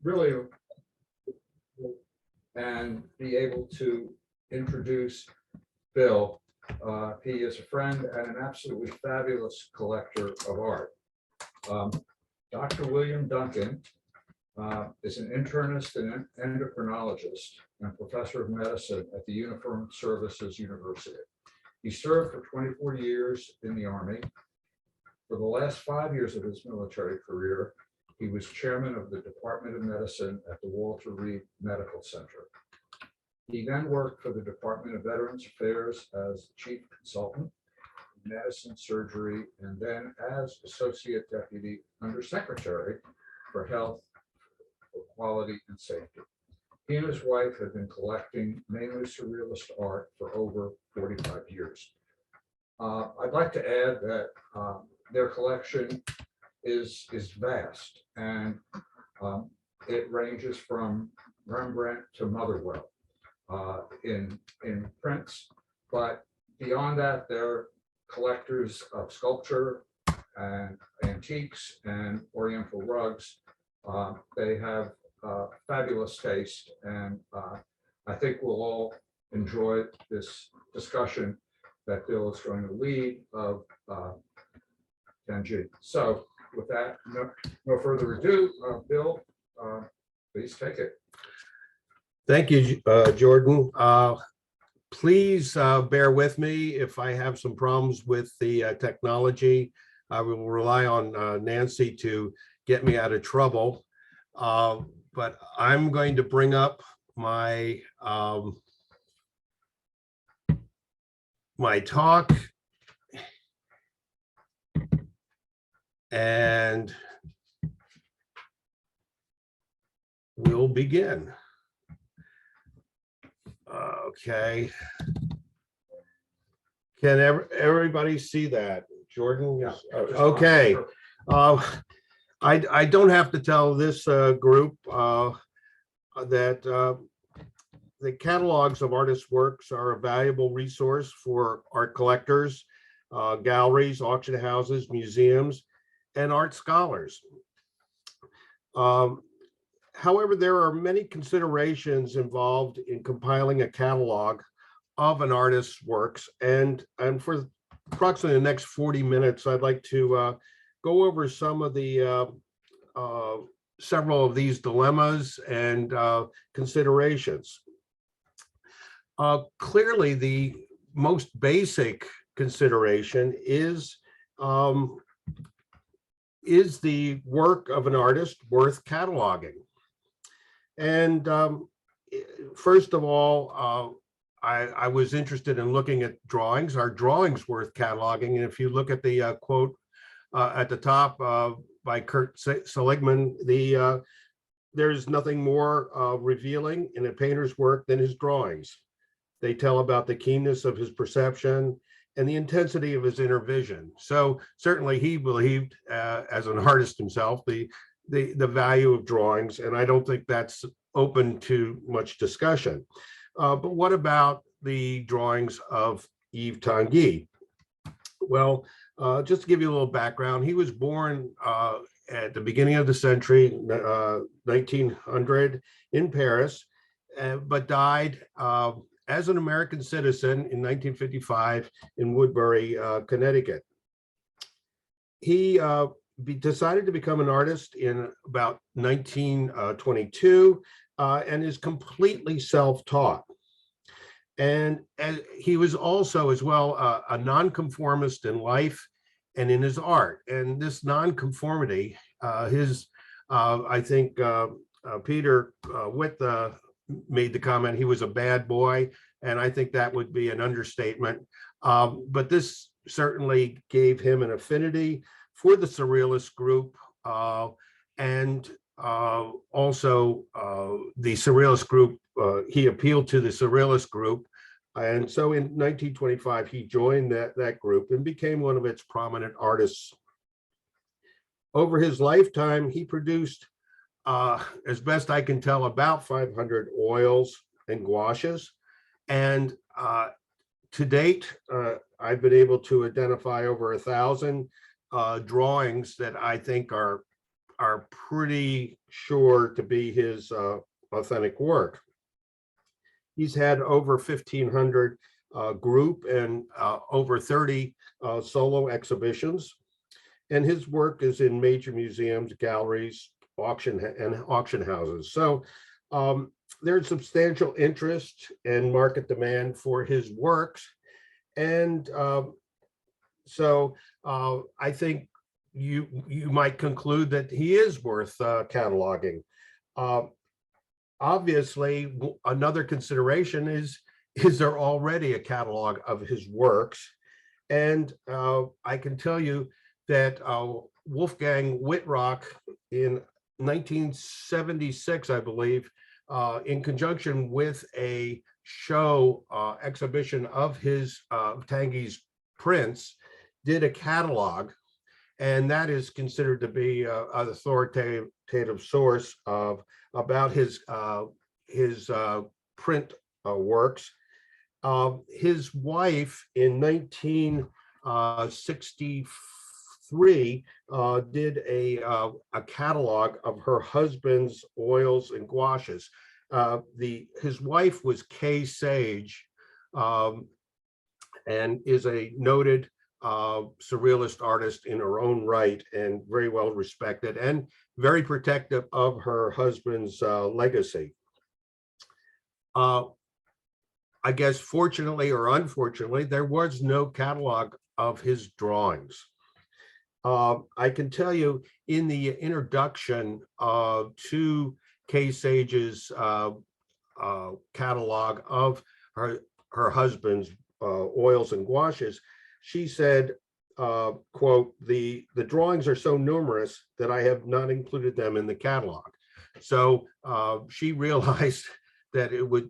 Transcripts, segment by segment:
really and be able to introduce Bill. He is a friend and an absolutely fabulous collector of art. Dr. William Duncan is an internist and endocrinologist and professor of medicine at the Uniformed Services University. He served for 24 years in the Army. For the last 5 years of his military career, he was chairman of the Department of Medicine at the Walter Reed Medical Center. He then worked for the Department of Veterans Affairs as chief consultant in medicine, surgery, and then as associate deputy undersecretary for health, equality, and safety. He and his wife have been collecting mainly surrealist art for over 45 years. I'd like to add that their collection is vast, and it ranges from Rembrandt to Motherwell in prints, but beyond that, they're collectors of sculpture and antiques and Oriental rugs. They have fabulous taste, and I think we'll all enjoy this discussion that Bill is going to lead of Tanguy. So with that, no further ado, Bill, please take it. Thank you, Jordan. Please bear with me if I have some problems with the technology. I will rely on Nancy to get me out of trouble. But I'm going to bring up my my talk, and we'll begin. Okay. Can everybody see that? Jordan? Yeah. Okay. I don't have to tell this group that the catalogs of artists' works are a valuable resource for art collectors, galleries, auction houses, museums, and art scholars. However, there are many considerations involved in compiling a catalog of an artist's works, and for approximately the next 40 minutes, I'd like to go over some of the several of these dilemmas and considerations. Clearly, the most basic consideration is the work of an artist worth cataloging? And first of all, I was interested in looking at drawings. Are drawings worth cataloging? And if you look at the quote at the top by Kurt Seligman, there's nothing more revealing in a painter's work than his drawings. They tell about the keenness of his perception and the intensity of his inner vision. So certainly he believed, as an artist himself, the value of drawings, and I don't think that's open to much discussion. But what about the drawings of Yves Tanguy? Well, just to give you a little background, he was born at the beginning of the century, 1900, in Paris, but died as an American citizen in 1955 in Woodbury, Connecticut. He decided to become an artist in about 1922 and is completely self-taught. And he was also, as well, a nonconformist in life and in his art. And this nonconformity, I think Peter Witt made the comment he was a bad boy, and I think that would be an understatement. But this certainly gave him an affinity for the surrealist group, and also the surrealist group. He appealed to the surrealist group, and so in 1925 he joined that group and became one of its prominent artists. Over his lifetime, he produced, as best I can tell, about 500 oils and gouaches, and to date, I've been able to identify over 1,000 drawings that I think are pretty sure to be his authentic work. He's had over 1,500 group and over 30 solo exhibitions. And his work is in major museums, galleries, auction houses. So there's substantial interest and market demand for his works. And so I think you might conclude that he is worth cataloging. Obviously, another consideration is there already a catalog of his works? And I can tell you that Wolfgang Whitrock in 1976, I believe, in conjunction with a show exhibition of his Tanguy's prints, did a catalog, and that is considered to be an authoritative source of about his print works. His wife in 1963 did a catalog of her husband's oils and gouaches. His wife was Kay Sage, and is a noted surrealist artist in her own right, and very well respected and very protective of her husband's legacy. I guess fortunately or unfortunately, there was no catalog of his drawings. I can tell you in the introduction to Kay Sage's catalog of her husband's oils and gouaches, she said, quote, the drawings are so numerous that I have not included them in the catalog. So she realized that it would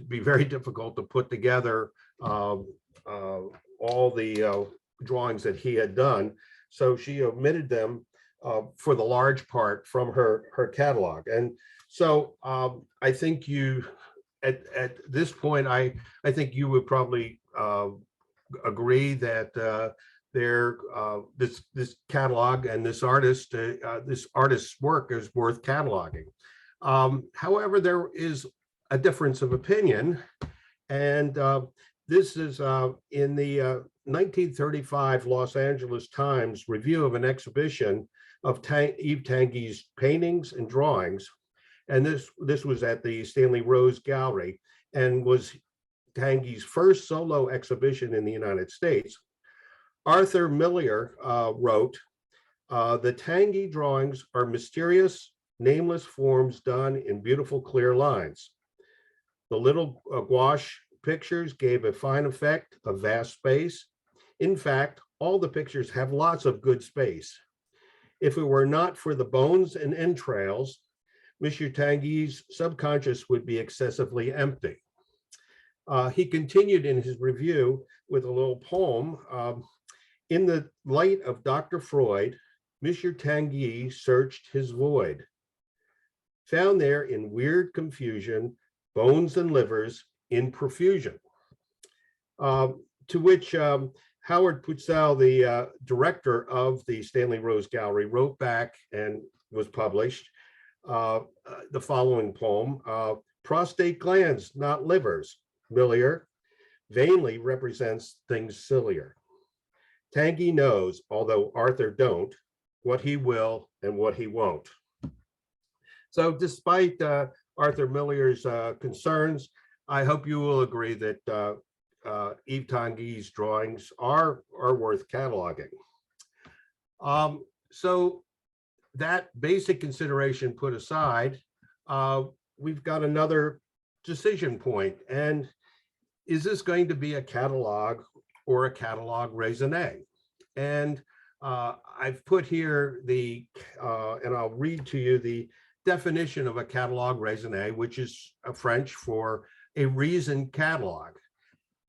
be very difficult to put together all the drawings that he had done. So she omitted them for the large part from her catalog. And so I think at this point, I think you would probably agree that this catalog and this artist's work is worth cataloging. However, there is a difference of opinion, and this is in the 1935 Los Angeles Times review of an exhibition of Yves Tanguy's paintings and drawings, and this was at the Stanley Rose Gallery and was Tanguy's first solo exhibition in the United States. Arthur Miller wrote, the Tanguy drawings are mysterious, nameless forms done in beautiful, clear lines. The little gouache pictures gave a fine effect of vast space. In fact, all the pictures have lots of good space. If it were not for the bones and entrails, Monsieur Tanguy's subconscious would be excessively empty. He continued in his review with a little poem. In the light of Dr. Freud, Monsieur Tanguy searched his void. Found there in weird confusion, bones and livers in profusion. To which Howard Putzel, the director of the Stanley Rose Gallery, wrote back and was published the following poem, prostate glands, not livers. Millier vainly represents things sillier. Tanguy knows, although Arthur don't, what he will and what he won't. So despite Arthur Millier's concerns, I hope you will agree that Yves Tanguy's drawings are worth cataloging. So that basic consideration put aside, we've got another decision point. And is this going to be a catalog or a catalog raisonné? And I've put here and I'll read to you the definition of a catalog raisonné, which is French for a reasoned catalog.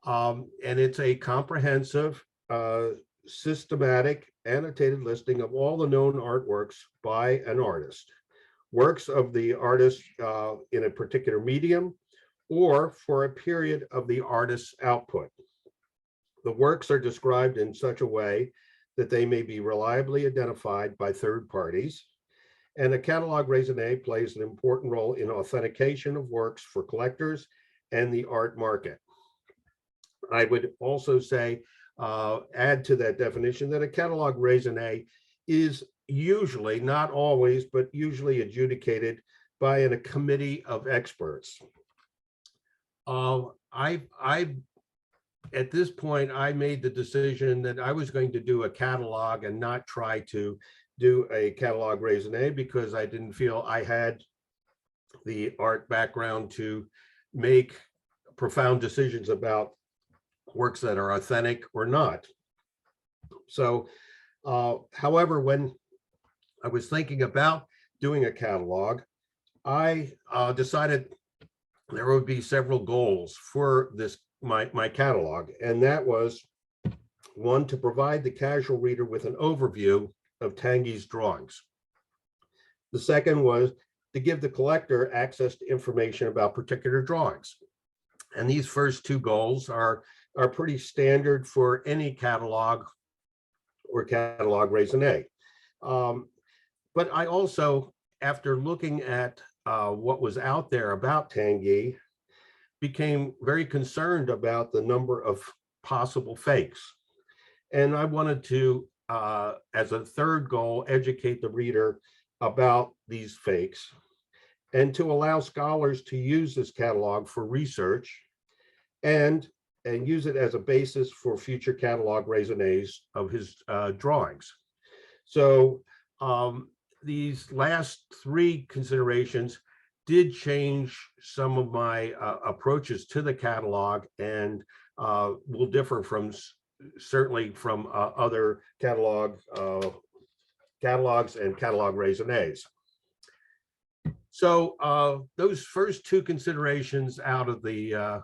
And it's a comprehensive, systematic, annotated listing of all the known artworks by an artist, works of the artist in a particular medium, or for a period of the artist's output. The works are described in such a way that they may be reliably identified by third parties, And a catalog raisonné plays an important role in authentication of works for collectors and the art market. I would also say, add to that definition that a catalog raisonné is usually, not always, but usually adjudicated by a committee of experts. I at this point, I made the decision that I was going to do a catalog and not try to do a catalog raisonné because I didn't feel I had the art background to make profound decisions about works that are authentic or not. So, however, when I was thinking about doing a catalog, I decided there would be several goals for this my catalog, and that was one, to provide the casual reader with an overview of Tanguy's drawings. The second was to give the collector access to information about particular drawings. And these first two goals are pretty standard for any catalog or catalog raisonné. But I also, after looking at what was out there about Tanguy, became very concerned about the number of possible fakes. And I wanted to, as a third goal, educate the reader about these fakes and to allow scholars to use this catalog for research and use it as a basis for future catalog raisonnés of his drawings. So these last three considerations did change some of my approaches to the catalog and will differ from certainly from other catalogs and catalog raisonnés. So those first two considerations out of the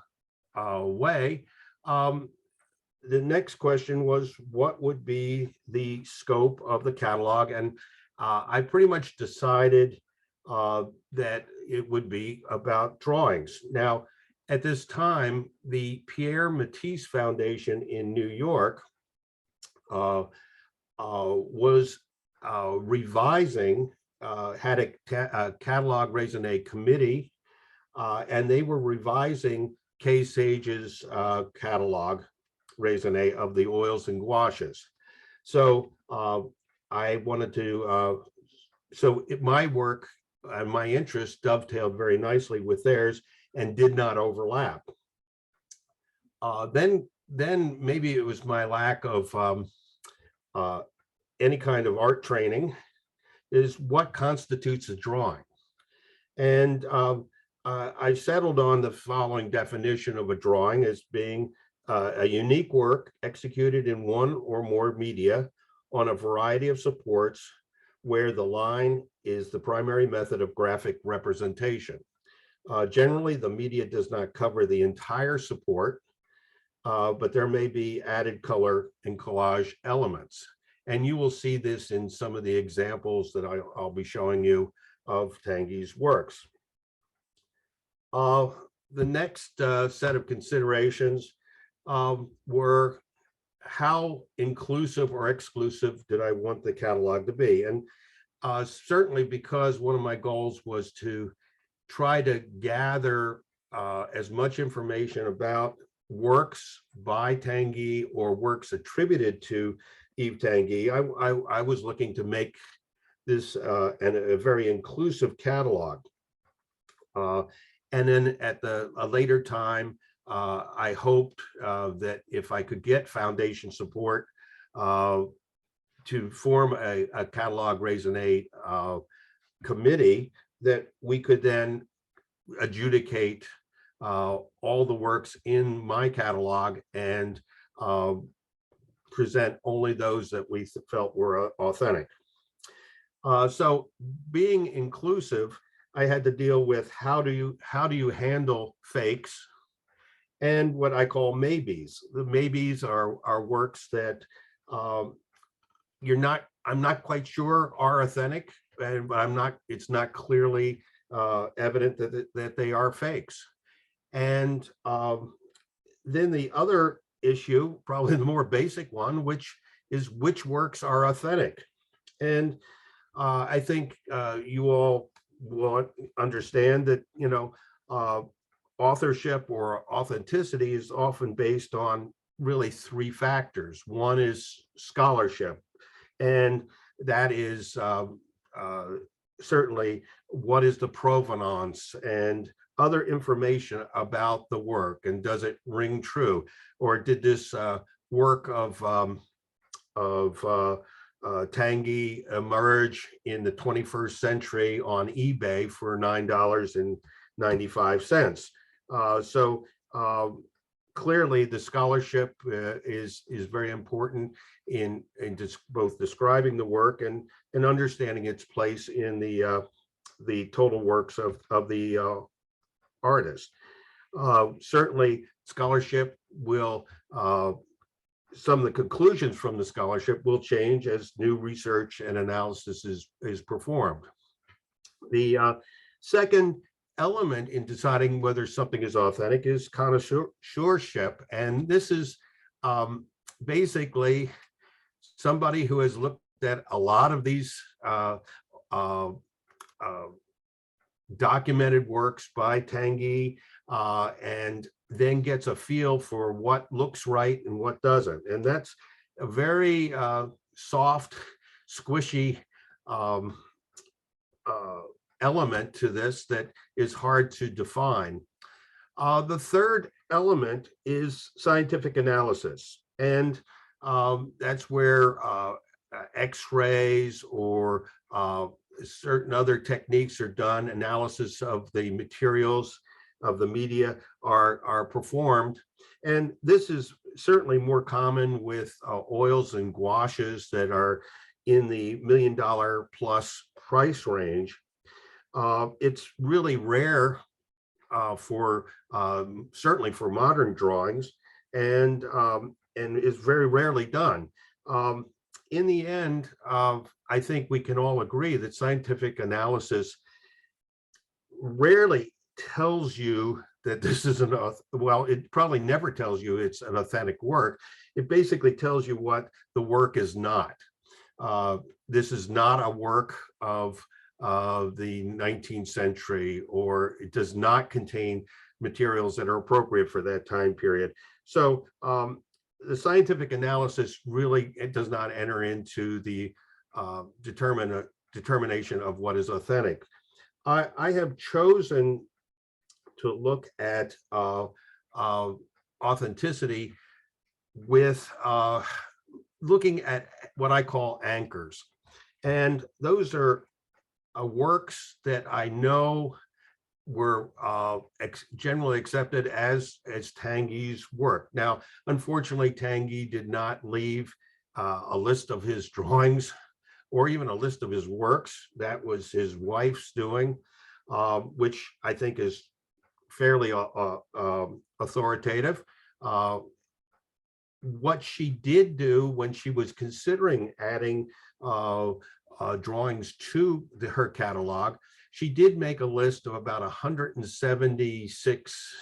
way, the next question was, what would be the scope of the catalog? And I pretty much decided that it would be about drawings. Now, at this time, the Pierre Matisse Foundation in New York was revising, had a catalog raisonné committee, and they were revising Kay Sage's catalog raisonné of the oils and gouaches. So I wanted to, my work and my interest dovetailed very nicely with theirs and did not overlap. Then maybe it was my lack of any kind of art training, is what constitutes a drawing. And I settled on the following definition of a drawing as being a unique work executed in one or more media on a variety of supports where the line is the primary method of graphic representation. Generally, the media does not cover the entire support, but there may be added color and collage elements. And you will see this in some of the examples that I'll be showing you of Tanguy's works. The next set of considerations were how inclusive or exclusive did I want the catalog to be? And certainly because one of my goals was to try to gather as much information about works by Tanguy or works attributed to Yves Tanguy, I was looking to make this a very inclusive catalog. And then at a later time, I hoped that if I could get foundation support to form a catalog raisonné committee, that we could then adjudicate all the works in my catalog and present only those that we felt were authentic. So being inclusive, I had to deal with how do you handle fakes and what I call maybes. The maybes are works that I'm not quite sure are authentic, and it's not clearly evident that they are fakes. And then the other issue, probably the more basic one, which works are authentic. And I think you all will understand that, authorship or authenticity is often based on really three factors. One is scholarship, and that is certainly what is the provenance and other information about the work, and does it ring true, or did this work of Tanguy emerge in the 21st century on eBay for $9.95. So clearly, the scholarship is very important in both describing the work and understanding its place in the total works of the artist. Certainly, scholarship will some of the conclusions from the scholarship will change as new research and analysis is performed. The second element in deciding whether something is authentic is connoisseurship, and this is basically somebody who has looked at a lot of these uh, documented works by Tanguy, and then gets a feel for what looks right and what doesn't. And that's a very soft, squishy element to this that is hard to define. The third element is scientific analysis. And that's where X-rays or certain other techniques are done, analysis of the materials of the media are performed. And this is certainly more common with oils and gouaches that are in the $1 million plus price range. It's really rare for certainly for modern drawings, and is very rarely done. In the end, I think we can all agree that scientific analysis rarely tells you that this is well, it probably never tells you it's an authentic work. It basically tells you what the work is not. This is not a work of the 19th century, or it does not contain materials that are appropriate for that time period. So the scientific analysis really, it does not enter into the determination of what is authentic. I have chosen to look at authenticity with looking at what I call anchors. And those are works that I know were generally accepted as Tanguy's work. Now, unfortunately, Tanguy did not leave a list of his drawings or even a list of his works. That was his wife's doing, which I think is fairly authoritative. What she did do when she was considering adding drawings to her catalog, she did make a list of about 176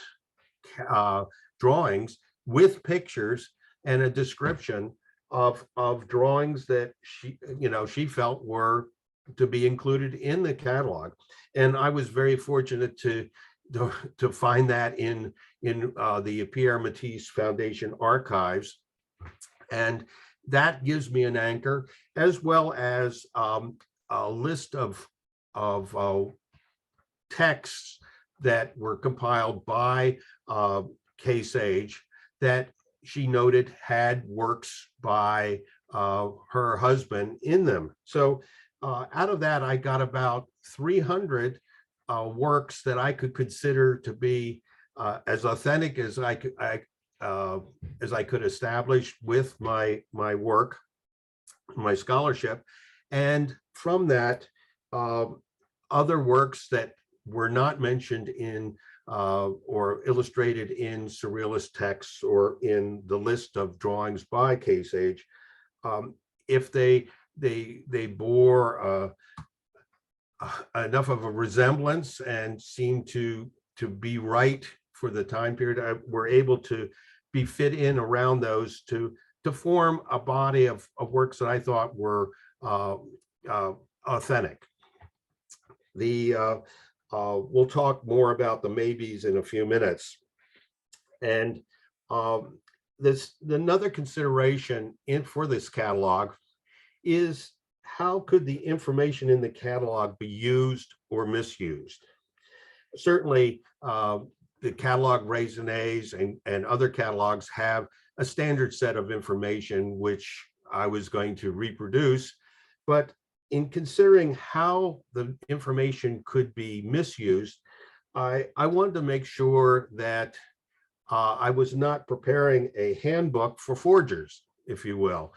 drawings with pictures and a description of drawings that she felt were to be included in the catalog. And I was very fortunate to find that in the Pierre Matisse Foundation archives. And that gives me an anchor, as well as a list of texts that were compiled by Case Age that she noted had works by her husband in them. So out of that, I got about 300 works that I could consider to be as authentic as I could establish with my work, my scholarship. And from that, other works that were not mentioned in or illustrated in surrealist texts or in the list of drawings by Case Age, if they bore enough of a resemblance and seemed to be right for the time period, we're able to be fit in around those to form a body of works that I thought were authentic. We'll talk more about the maybes in a few minutes. And another consideration for this catalog is, how could the information in the catalog be used or misused? Certainly, the catalog raisonnés and other catalogs have a standard set of information which I was going to reproduce, but in considering how the information could be misused, I wanted to make sure that I was not preparing a handbook for forgers, if you will,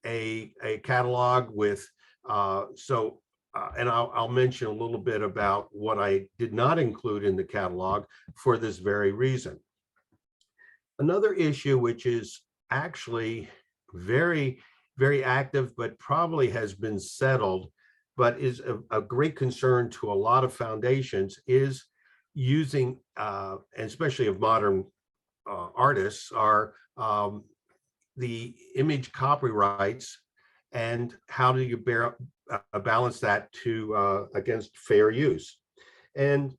a catalog with, and I'll mention a little bit about what I did not include in the catalog for this very reason. Another issue, which is actually very, very active, but probably has been settled, but is a great concern to a lot of foundations, is using, and especially of modern artists, are the image copyrights, and how do you balance that against fair use. And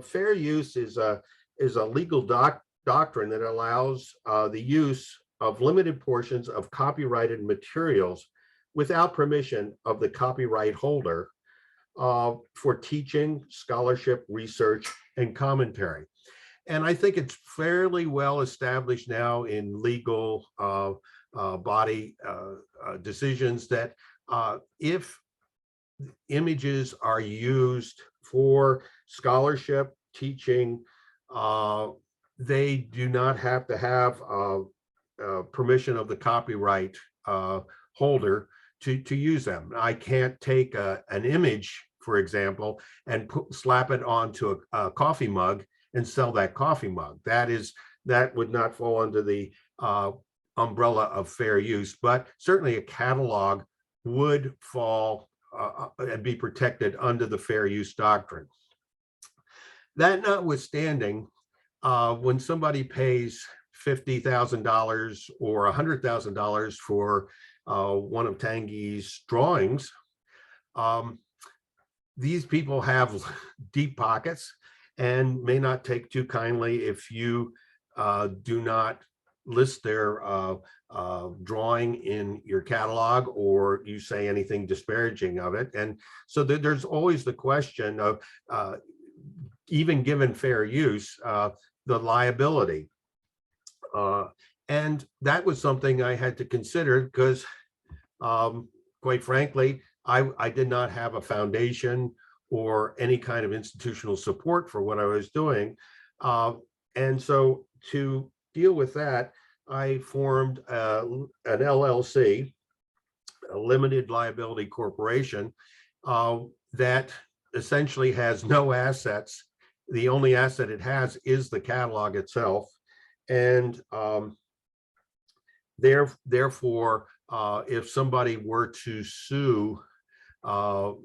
fair use is a legal doctrine that allows the use of limited portions of copyrighted materials without permission of the copyright holder for teaching, scholarship, research, and commentary. And I think it's fairly well established now in legal body decisions that if images are used for scholarship, teaching, they do not have to have permission of the copyright holder to use them. I can't take an image, for example, and slap it onto a coffee mug and sell that coffee mug. That would not fall under the umbrella of fair use, but certainly a catalog would fall and be protected under the fair use doctrine. That notwithstanding, when somebody pays $50,000 or $100,000 for one of Tanguy's drawings, these people have deep pockets and may not take too kindly if you do not list their drawing in your catalog, or you say anything disparaging of it. And so there's always the question of, even given fair use, the liability. And that was something I had to consider because, quite frankly, I did not have a foundation or any kind of institutional support for what I was doing. And so to deal with that, I formed an LLC, a limited liability corporation, that essentially has no assets. The only asset it has is the catalog itself. And therefore, if somebody were to sue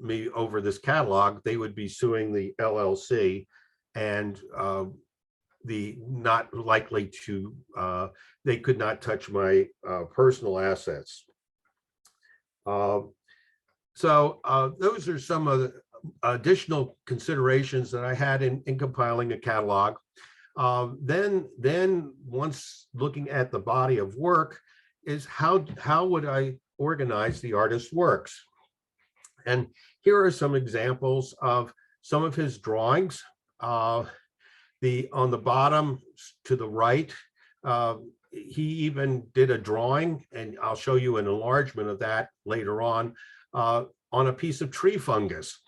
me over this catalog, they would be suing the LLC, and not likely to, they could not touch my personal assets. So those are some of the additional considerations that I had in compiling a catalog. Then once looking at the body of work, is how would I organize the artist's works? And here are some examples of some of his drawings. On the bottom to the right, he even did a drawing, and I'll show you an enlargement of that later on a piece of tree fungus.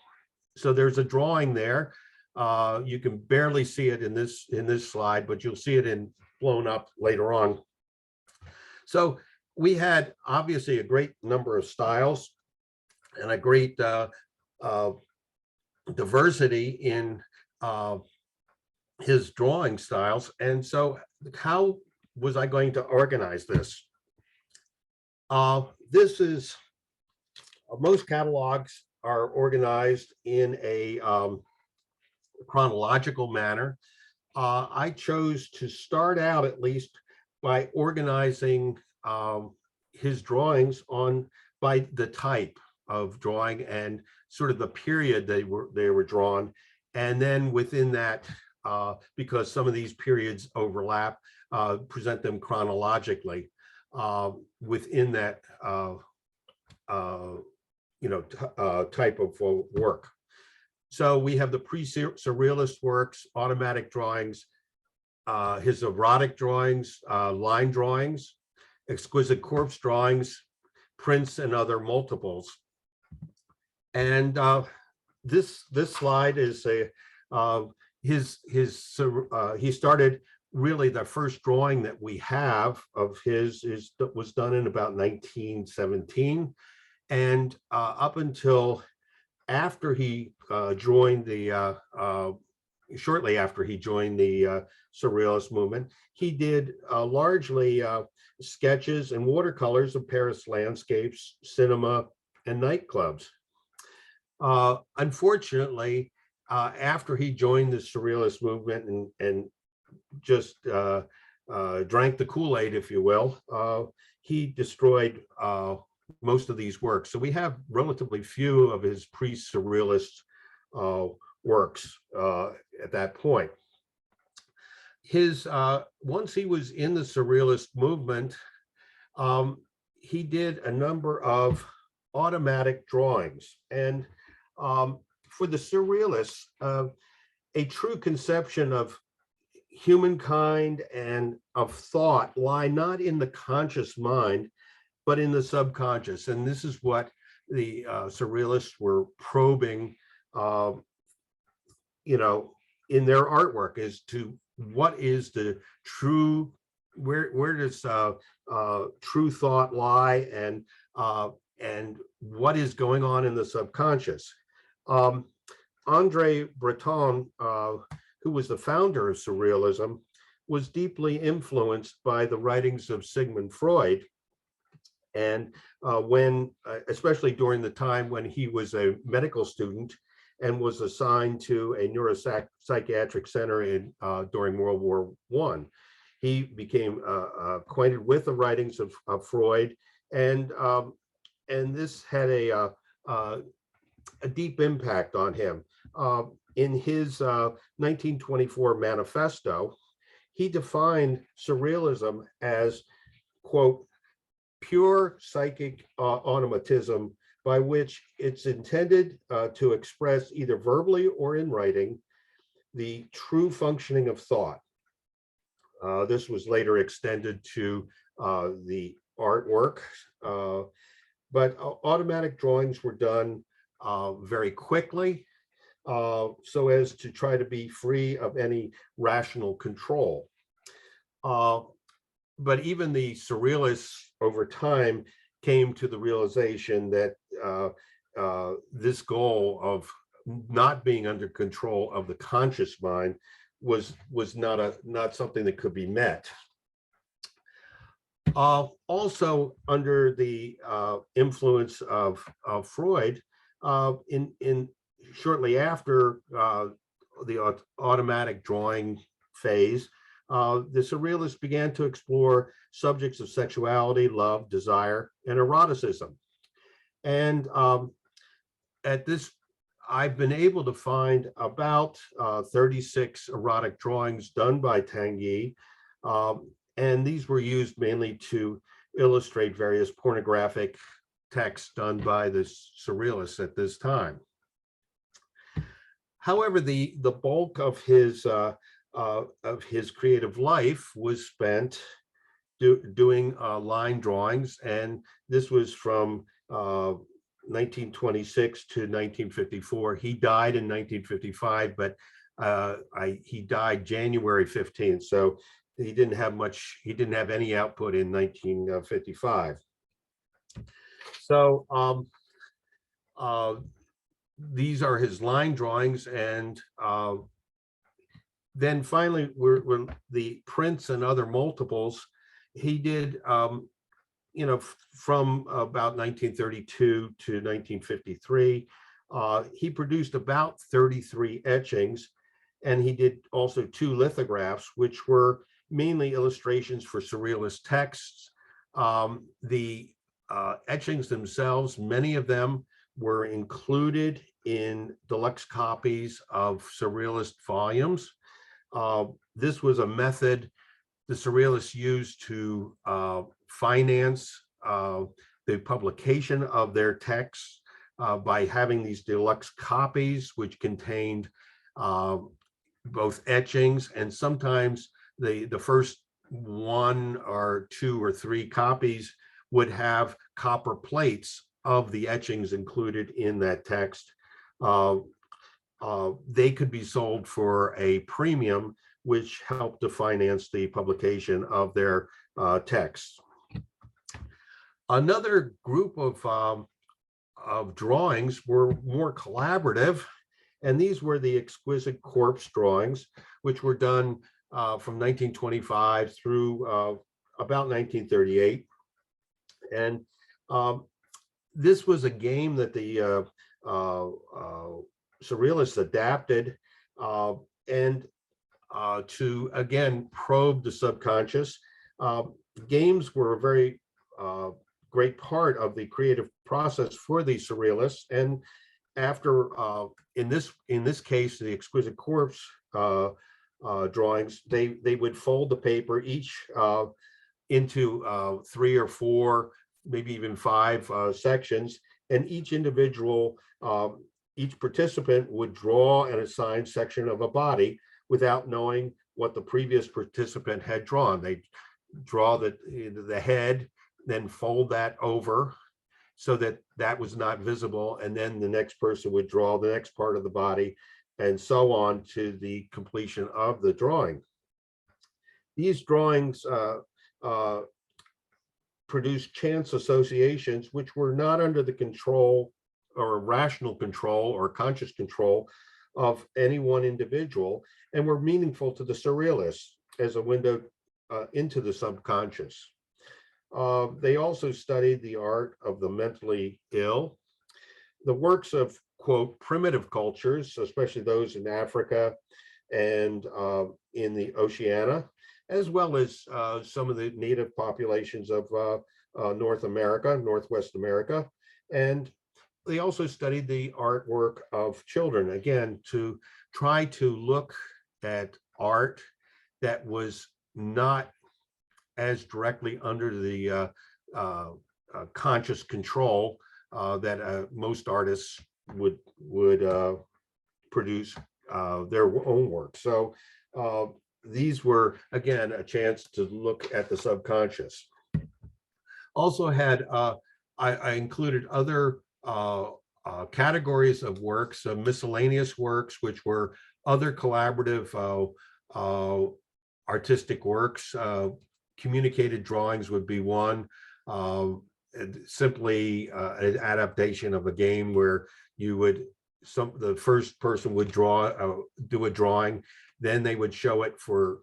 So there's a drawing there. You can barely see it in this slide, but you'll see it blown up later on. So we had obviously a great number of styles and a great diversity in his drawing styles. And so how was I going to organize this? This is, most catalogs are organized in a chronological manner. I chose to start out, at least, by organizing his drawings by the type. of drawing and sort of the period they were drawn. And then within that, because some of these periods overlap, present them chronologically within that type of work. So we have the pre-surrealist works, automatic drawings, his erotic drawings, line drawings, exquisite corpse drawings, prints, and other multiples. And this slide is he started, really the first drawing that we have of his was done in about 1917, and up until after he joined the shortly after he joined the surrealist movement, he did largely sketches and watercolors of Paris landscapes, cinema, and nightclubs. Unfortunately, after he joined the surrealist movement and just drank the Kool-Aid, if you will, he destroyed most of these works. So we have relatively few of his pre-surrealist works at that point. Once he was in the surrealist movement, he did a number of automatic drawings. And for the surrealists, a true conception of humankind and of thought lie not in the conscious mind, but in the subconscious. And this is what the surrealists were probing, in their artwork, as to what is the true, where does true thought lie, and what is going on in the subconscious. Andre Breton, who was the founder of surrealism, was deeply influenced by the writings of Sigmund Freud. And especially during the time when he was a medical student and was assigned to a neuropsychiatric center during World War I, he became acquainted with the writings of Freud, and this had a deep impact on him. In his 1924 manifesto, he defined surrealism as, quote, pure psychic automatism, by which it's intended to express either verbally or in writing the true functioning of thought. This was later extended to the artwork, but automatic drawings were done very quickly, so as to try to be free of any rational control. But even the surrealists over time came to the realization that this goal of not being under control of the conscious mind was not something that could be met. Also, under the influence of Freud, in shortly after the automatic drawing phase, the surrealists began to explore subjects of sexuality, love, desire, and eroticism. And at this, I've been able to find about 36 erotic drawings done by Tanguy, and these were used mainly to illustrate various pornographic texts done by the surrealists at this time. However, the bulk of his creative life was spent doing line drawings, and this was from 1926 to 1954. He died in 1955, but he died January 15th, so he didn't have any output in 1955. So these are his line drawings, and then finally were the prints and other multiples. He did, from about 1932 to 1953, he produced about 33 etchings, and he did also 2 lithographs, which were mainly illustrations for surrealist texts. The etchings themselves, many of them were included in deluxe copies of surrealist volumes. This was a method the surrealists used to finance the publication of their texts by having these deluxe copies, which contained both etchings, and sometimes the first one or two or three copies would have copper plates of the etchings included in that text. They could be sold for a premium, which helped to finance the publication of their texts. Another group of drawings were more collaborative, and these were the exquisite corpse drawings, which were done from 1925 through about 1938. And this was a game that the surrealists adapted and to, again, probe the subconscious. Games were a very great part of the creative process for the surrealists. And after, in this case, the exquisite corpse drawings, they would fold the paper each into 3 or 4, maybe even 5 sections, and each individual, each participant would draw an assigned section of a body without knowing what the previous participant had drawn. They draw the head, then fold that over so that that was not visible, and then the next person would draw the next part of the body, and so on to the completion of the drawing. These drawings produced chance associations which were not under the control or rational control or conscious control of any one individual, and were meaningful to the surrealists as a window into the subconscious. They also studied the art of the mentally ill. The works of, quote, primitive cultures, especially those in Africa and in the Oceania, as well as some of the native populations of North America, Northwest America. And they also studied the artwork of children, again, to try to look at art that was not as directly under the conscious control that most artists would produce their own work. So these were, again, a chance to look at the subconscious. Also had, I included other categories of works, miscellaneous works, which were other collaborative artistic works. Communicated drawings would be one. Simply an adaptation of a game where you would, the first person would do a drawing, then they would show it for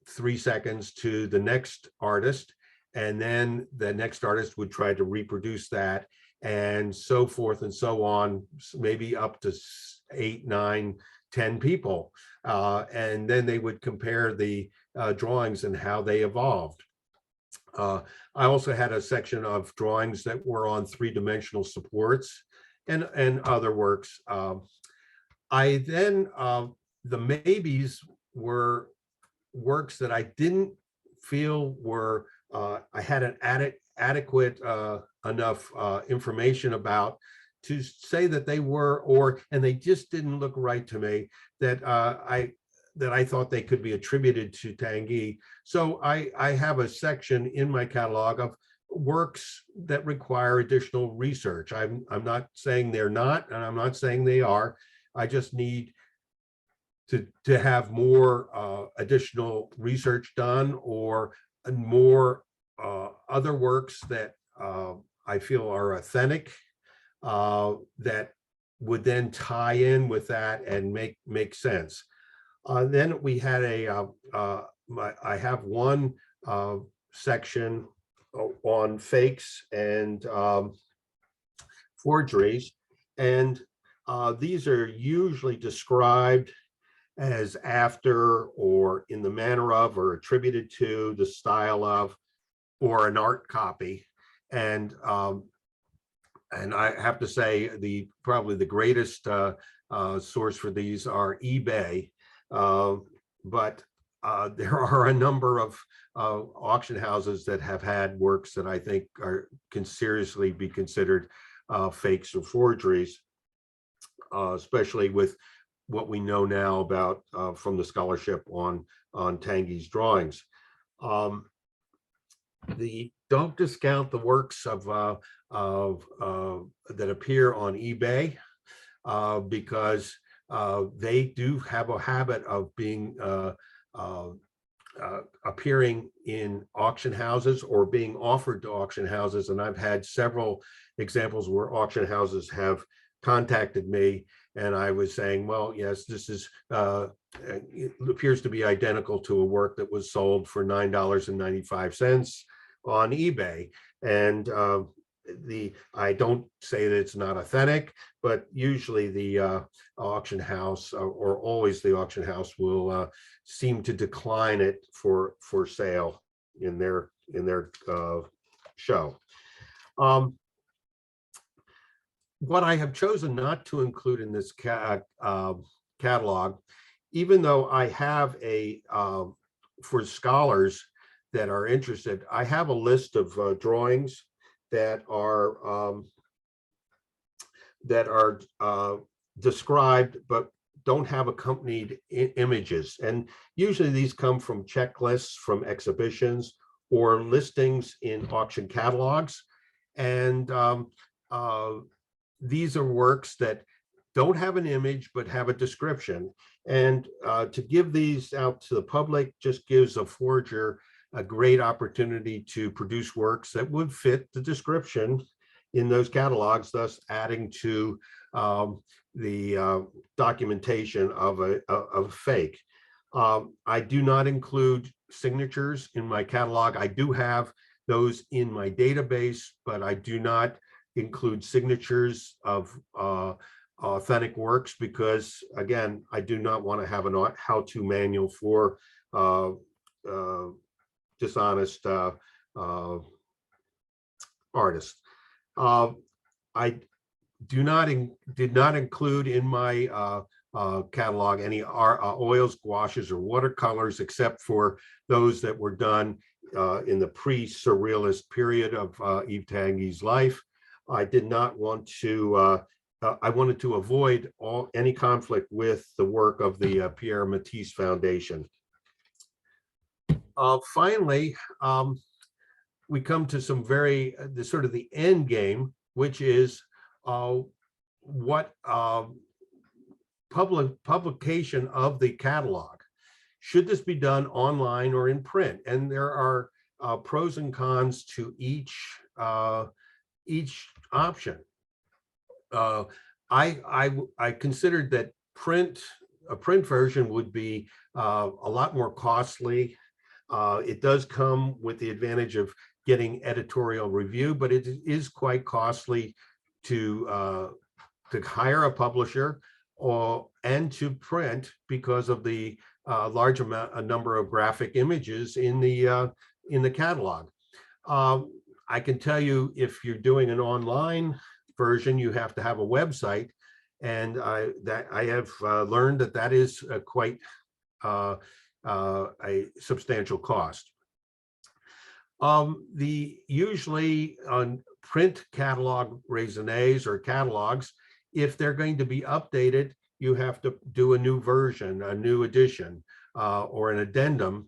3 seconds to the next artist, and then the next artist would try to reproduce that, and so forth and so on, maybe up to 8, 9, 10 people. And then they would compare the drawings and how they evolved. I also had a section of drawings that were on 3-dimensional supports and other works. I then, the maybes were works that I didn't feel were, I had an adequate enough information about to say that they were, and they just didn't look right to me, that I thought they could be attributed to Tanguy. So I have a section in my catalog of works that require additional research. I'm not saying they're not, and I'm not saying they are. I just need to have more additional research done, or more other works that I feel are authentic, that would then tie in with that and make sense. Then we had I have one section on fakes and forgeries, and these are usually described as after, or in the manner of, or attributed to, the style of, or an art copy. And and I have to say probably the greatest source for these are eBay, but there are a number of auction houses that have had works that I think can seriously be considered fakes or forgeries, especially with what we know now about from the scholarship on Tanguy's drawings. Don't discount the works of that appear on eBay, because they do have a habit of being appearing in auction houses or being offered to auction houses. And I've had several examples where auction houses have contacted me and I was saying, well, yes, this is it appears to be identical to a work that was sold for $9.95 on eBay. And I don't say that it's not authentic, but usually the auction house, or always the auction house, will seem to decline it for sale in their show. What I have chosen not to include in this catalog, even though I have for scholars that are interested, I have a list of drawings that are described but don't have accompanied images. And usually these come from checklists from exhibitions or listings in auction catalogs. And these are works that don't have an image but have a description. And to give these out to the public just gives a forger a great opportunity to produce works that would fit the description in those catalogs, thus adding to the documentation of a fake. I do not include signatures in my catalog. I do have those in my database, but I do not include signatures of authentic works because, again, I do not want to have a how-to manual for dishonest artists. I did not include in my catalog any oils, gouaches, or watercolors, except for those that were done in the pre-surrealist period of Yves Tanguy's life. I did not want to. I wanted to avoid any conflict with the work of the Pierre Matisse Foundation. Finally, we come to some the end game, which is what publication of the catalog. Should this be done online or in print? And there are pros and cons to each option. I considered that a print version would be a lot more costly. It does come with the advantage of getting editorial review, but it is quite costly to hire a publisher and to print because of the large number of graphic images in the catalog. I can tell you, if you're doing an online version, you have to have a website, and I have learned that is quite a substantial cost. Usually on print catalog raisonnés or catalogs, if they're going to be updated, you have to do a new version, a new edition, or an addendum,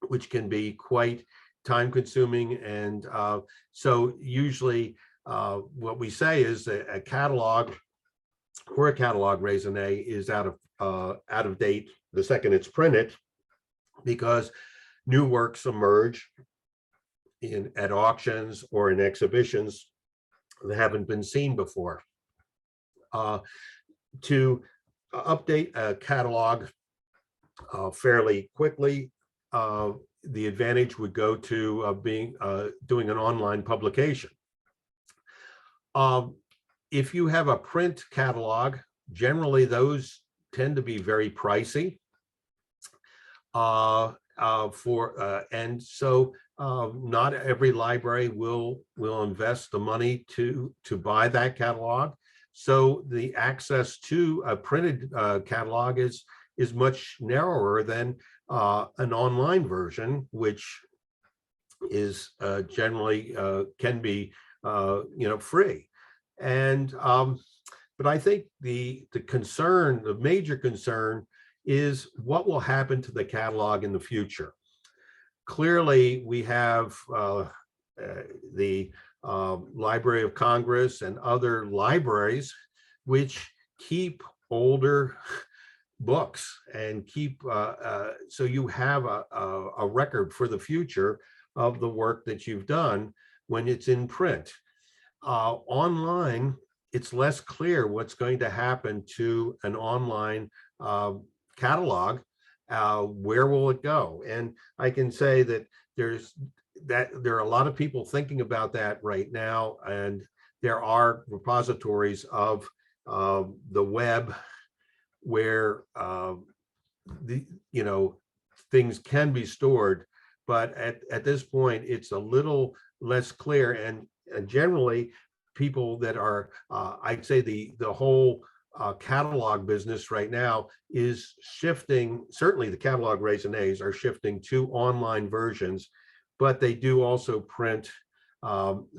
which can be quite time consuming. And so usually what we say is that a catalog or a catalog raisonné is out of date the second it's printed, because new works emerge at auctions or in exhibitions that haven't been seen before. To update a catalog fairly quickly, the advantage would go to doing an online publication. If you have a print catalog, generally those tend to be very pricey. And so Not every library will invest the money to buy that catalog. So the access to a printed catalog is much narrower than an online version, which is generally can be free. And but I think the major concern is what will happen to the catalog in the future. Clearly, we have the Library of Congress and other libraries which keep older books and keep so you have a record for the future of the work that you've done when it's in print. Online, it's less clear what's going to happen to an online catalog. Where will it go? And I can say that there are a lot of people thinking about that right now, and there are repositories of the web where things can be stored, but at this point it's a little less clear. And generally people that are I'd say the whole catalog business right now is shifting. Certainly the catalog raisonnés are shifting to online versions, but they do also print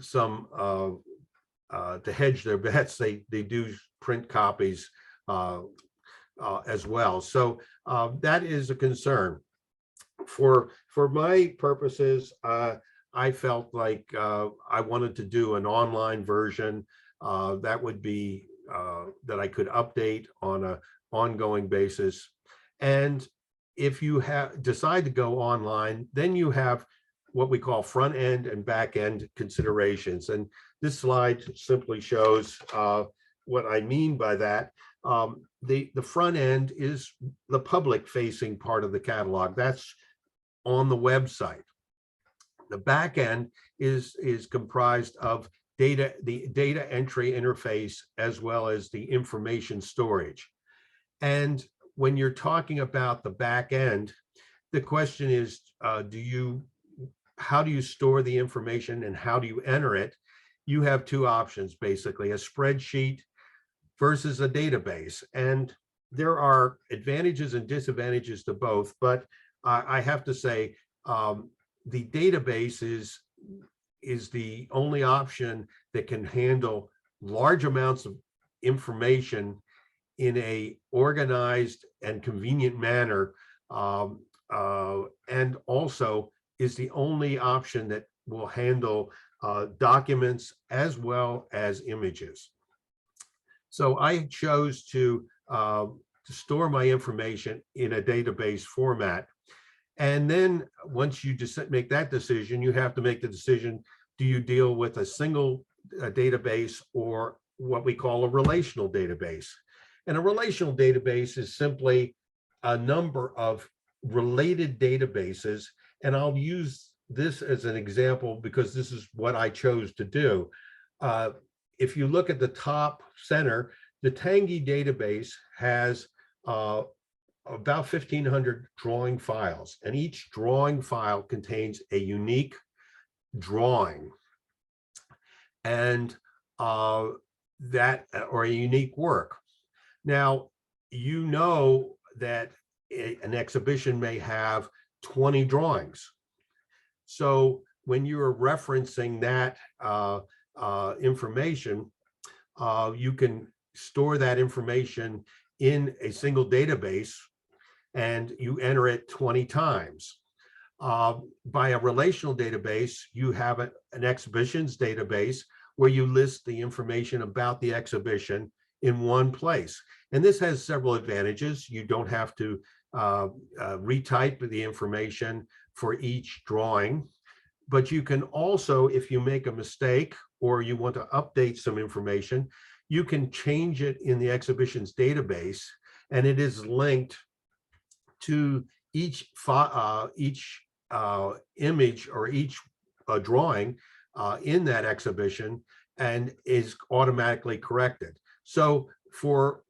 some to hedge their bets. They do print copies as well. So that is a concern. For my purposes, I felt like I wanted to do an online version that would be that I could update on an ongoing basis. And if you decide to go online, then you have what we call front end and back end considerations. And this slide simply shows what I mean by that. The front end is the public facing part of the catalog. That's on the website. The back end is comprised of the data entry interface as well as the information storage. And when you're talking about the back end, the question is, how do you store the information and how do you enter it? You have two options, basically, a spreadsheet versus a database. And there are advantages and disadvantages to both, but I have to say the database is the only option that can handle large amounts of information in a organized and convenient manner, and also is the only option that will handle documents as well as images. So I chose to store my information in a database format. And then once you just make that decision, you have to make the decision, do you deal with a single database or what we call a relational database? And a relational database is simply a number of related databases. And I'll use this as an example because this is what I chose to do. If you look at the top center, the Tanguy database has about 1,500 drawing files, and each drawing file contains a unique drawing and or a unique work. Now, you know that an exhibition may have 20 drawings. So when you are referencing that information, you can store that information in a single database and you enter it 20 times. By a relational database, you have an exhibitions database where you list the information about the exhibition in one place. And this has several advantages. You don't have to retype the information for each drawing, but you can also, if you make a mistake or you want to update some information, you can change it in the exhibitions database, and it is linked to each image or each drawing in that exhibition and is automatically corrected. So for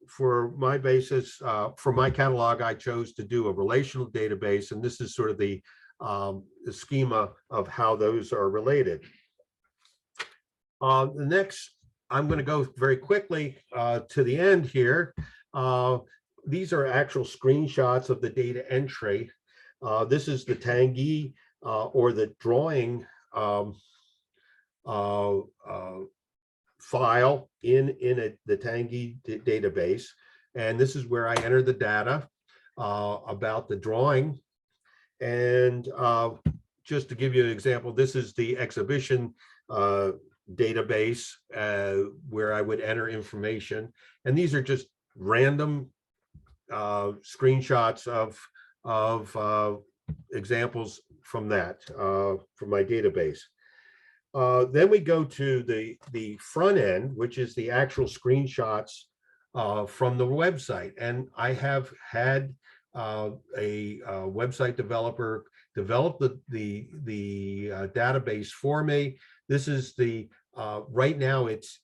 my basis, for my catalog, I chose to do a relational database, and this is sort of the the schema of how those are related. The next, I'm going to go very quickly to the end here. These are actual screenshots of the data entry. This is the Tanguy or the drawing file in the Tanguy database. And this is where I enter the data about the drawing. And just to give you an example, this is the exhibition database where I would enter information. And these are just random screenshots of examples from that, from my database. Then we go to the front end, which is the actual screenshots from the website. And I have had a website developer develop the database for me. This is the right now it's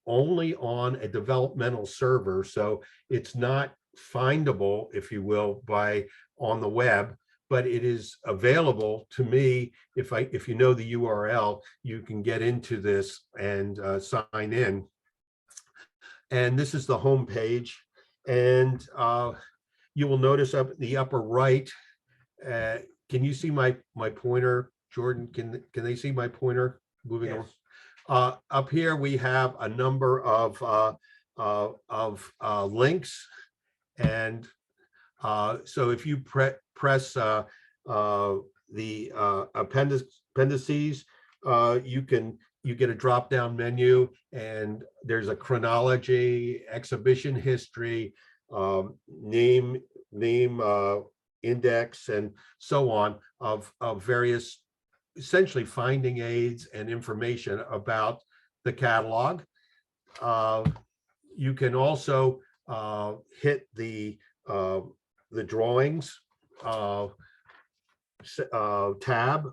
only on a developmental server, so it's not findable, if you will, on the web, but it is available to me. If you know the URL, you can get into this and sign in. And this is the home page, and you will notice up in the upper right. Can you see my pointer, Jordan? Can they see my pointer moving on? Up here we have a number of links, and so if you press the appendices, you get a drop down menu, and there's a chronology, exhibition history, name index, and so on of various essentially finding aids and information about the catalog. You can also hit the drawings tab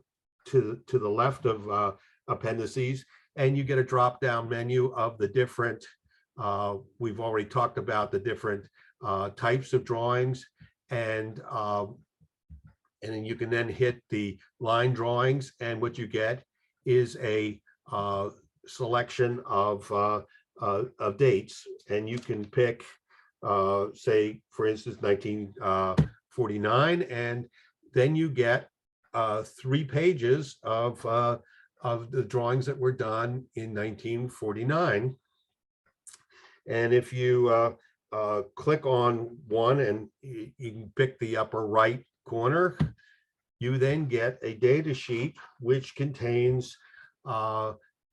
to the left of appendices, and you get a drop down menu of the different, we've already talked about the different types of drawings, and then you can then hit the line drawings, and what you get is a selection of dates, and you can pick say, for instance, 1949, and then you get 3 pages of the drawings that were done in 1949. And if you click on one and you can pick the upper right corner, you then get a data sheet which contains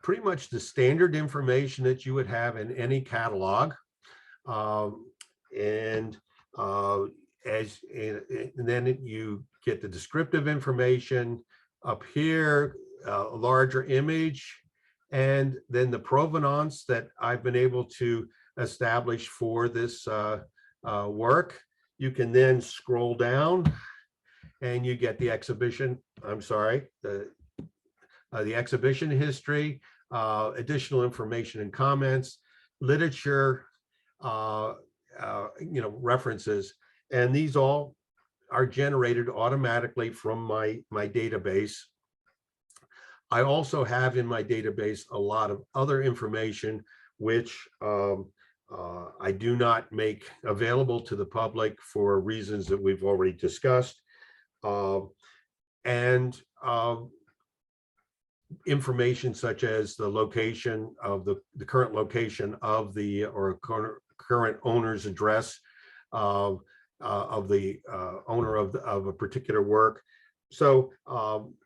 pretty much the standard information that you would have in any catalog. And then you get the descriptive information up here, a larger image, and then the provenance that I've been able to establish for this work. You can then scroll down and you get the exhibition, the exhibition history, additional information and comments, literature, references, and these all are generated automatically from my database. I also have in my database a lot of other information which I do not make available to the public for reasons that we've already discussed, and information such as the location of the current location of the current owner's address of the owner of a particular work. So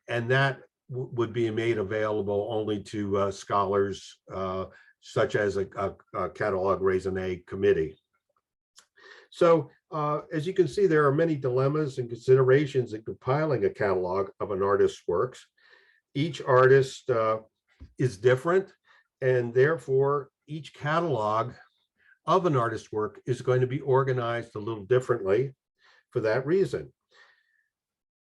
and that would be made available only to scholars such as a catalog raisonné committee. So as you can see, there are many dilemmas and considerations in compiling a catalog of an artist's works. Each artist is different, and therefore each catalog of an artist's work is going to be organized a little differently for that reason.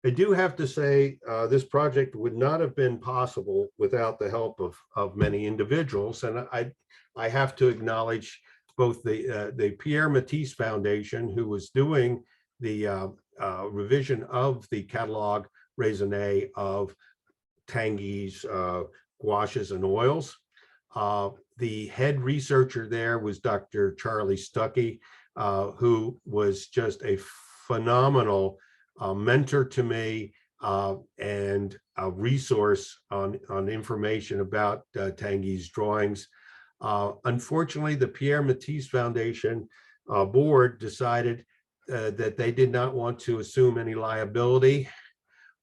I do have to say this project would not have been possible without the help of many individuals, and I have to acknowledge both the Pierre Matisse Foundation, who was doing the revision of the catalog raisonné of Tanguy's gouaches and oils. The head researcher there was Dr. Charlie Stuckey, who was just a phenomenal mentor to me and a resource on information about Tanguy's drawings. Unfortunately, the Pierre Matisse Foundation board decided that they did not want to assume any liability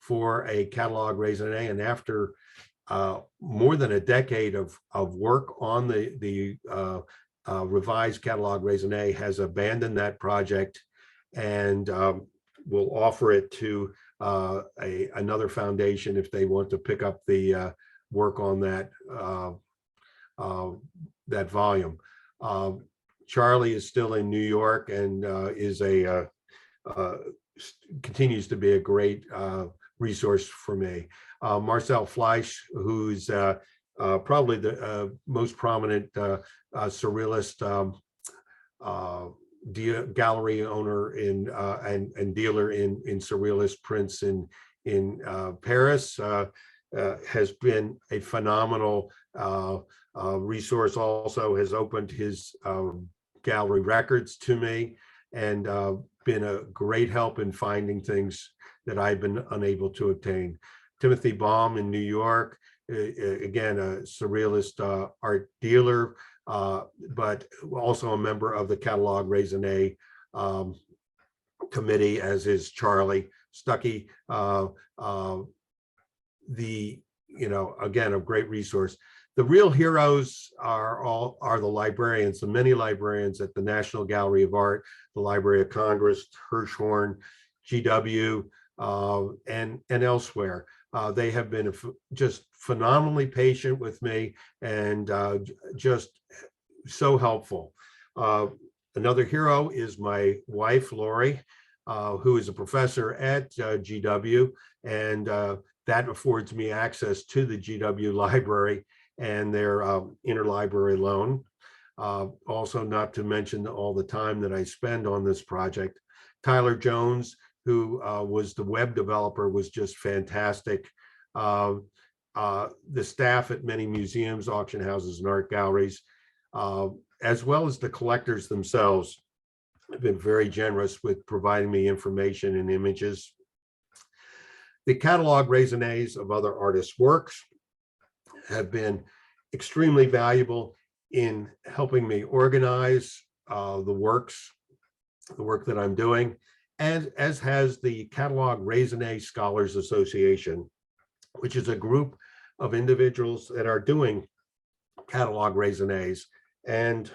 for a catalog raisonné, and after more than a decade of work on the revised catalog raisonné, has abandoned that project and will offer it to another foundation if they want to pick up the work on that that volume. Charlie is still in New York and is continues to be a great resource for me. Marcel Fleisch, who's probably the most prominent surrealist gallery owner and dealer in surrealist prints in Paris, has been a phenomenal resource. Also has opened his gallery records to me and been a great help in finding things that I've been unable to obtain. Timothy Baum in New York, again, a surrealist art dealer, but also a member of the Catalog Raisonné committee, as is Charlie Stuckey. Again, a great resource. The real heroes are the librarians, the many librarians at the National Gallery of Art, the Library of Congress, Hirshhorn, GW, and elsewhere. They have been just phenomenally patient with me and just so helpful. Another hero is my wife, Lori, who is a professor at GW, and that affords me access to the GW library and their interlibrary loan. Also, not to mention all the time that I spend on this project. Tyler Jones, who was the web developer, was just fantastic. The staff at many museums, auction houses, and art galleries, as well as the collectors themselves, have been very generous with providing me information and images. The catalog raisonnés of other artists' works have been extremely valuable in helping me organize the work that I'm doing, and as has the Catalog Raisonné Scholars Association, which is a group of individuals that are doing catalog raisonnés and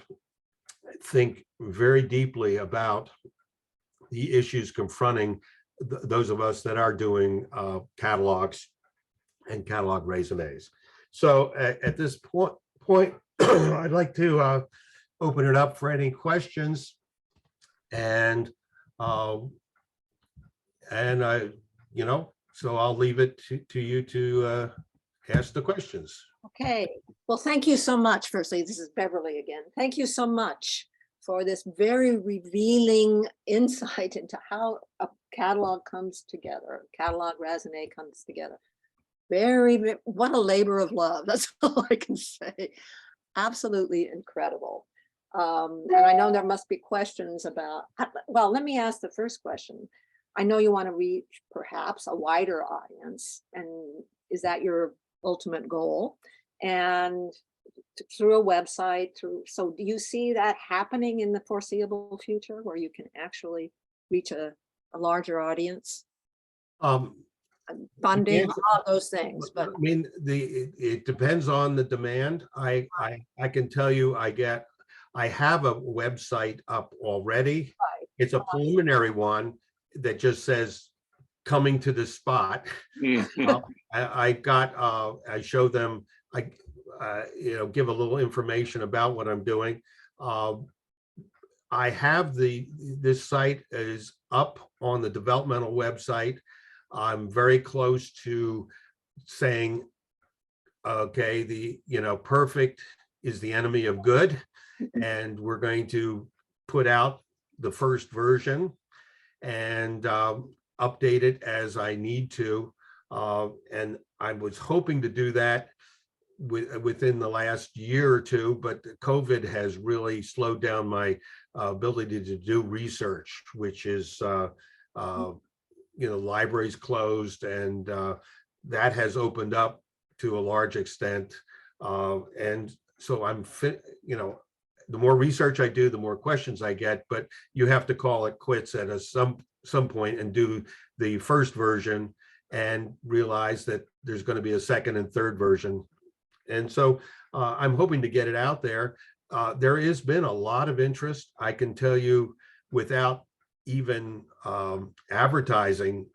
think very deeply about the issues confronting those of us that are doing catalogs and catalog raisonnés. So at this point, I'd like to open it up for any questions, and so I'll leave it to you to ask the questions. Okay, well, thank you so much. Firstly, this is Beverly again. Thank you so much for this very revealing insight into how a catalog comes together, catalog raisonné comes together. What a labor of love. That's all I can say. Absolutely incredible. And I know there must be questions about, well, let me ask the first question. I know you want to reach perhaps a wider audience, and is that your ultimate goal? And through a website, so do you see that happening in the foreseeable future where you can actually reach a larger audience? Funding, all those things, but I mean, it depends on the demand. I can tell you, I have a website up already. Right. It's a preliminary one that just says coming to the spot. I show them, give a little information about what I'm doing. I have this site is up on the developmental website. I'm very close to saying, okay, perfect is the enemy of good, and we're going to put out the first version. and update it as I need to. And I was hoping to do that within the last year or two, but COVID has really slowed down my ability to do research, which is, libraries closed, and that has opened up to a large extent. And so the more research I do, the more questions I get, but you have to call it quits at some point and do the first version and realize that there's going to be a second and third version. And so I'm hoping to get it out there. There has been a lot of interest. I can tell you, without even advertising,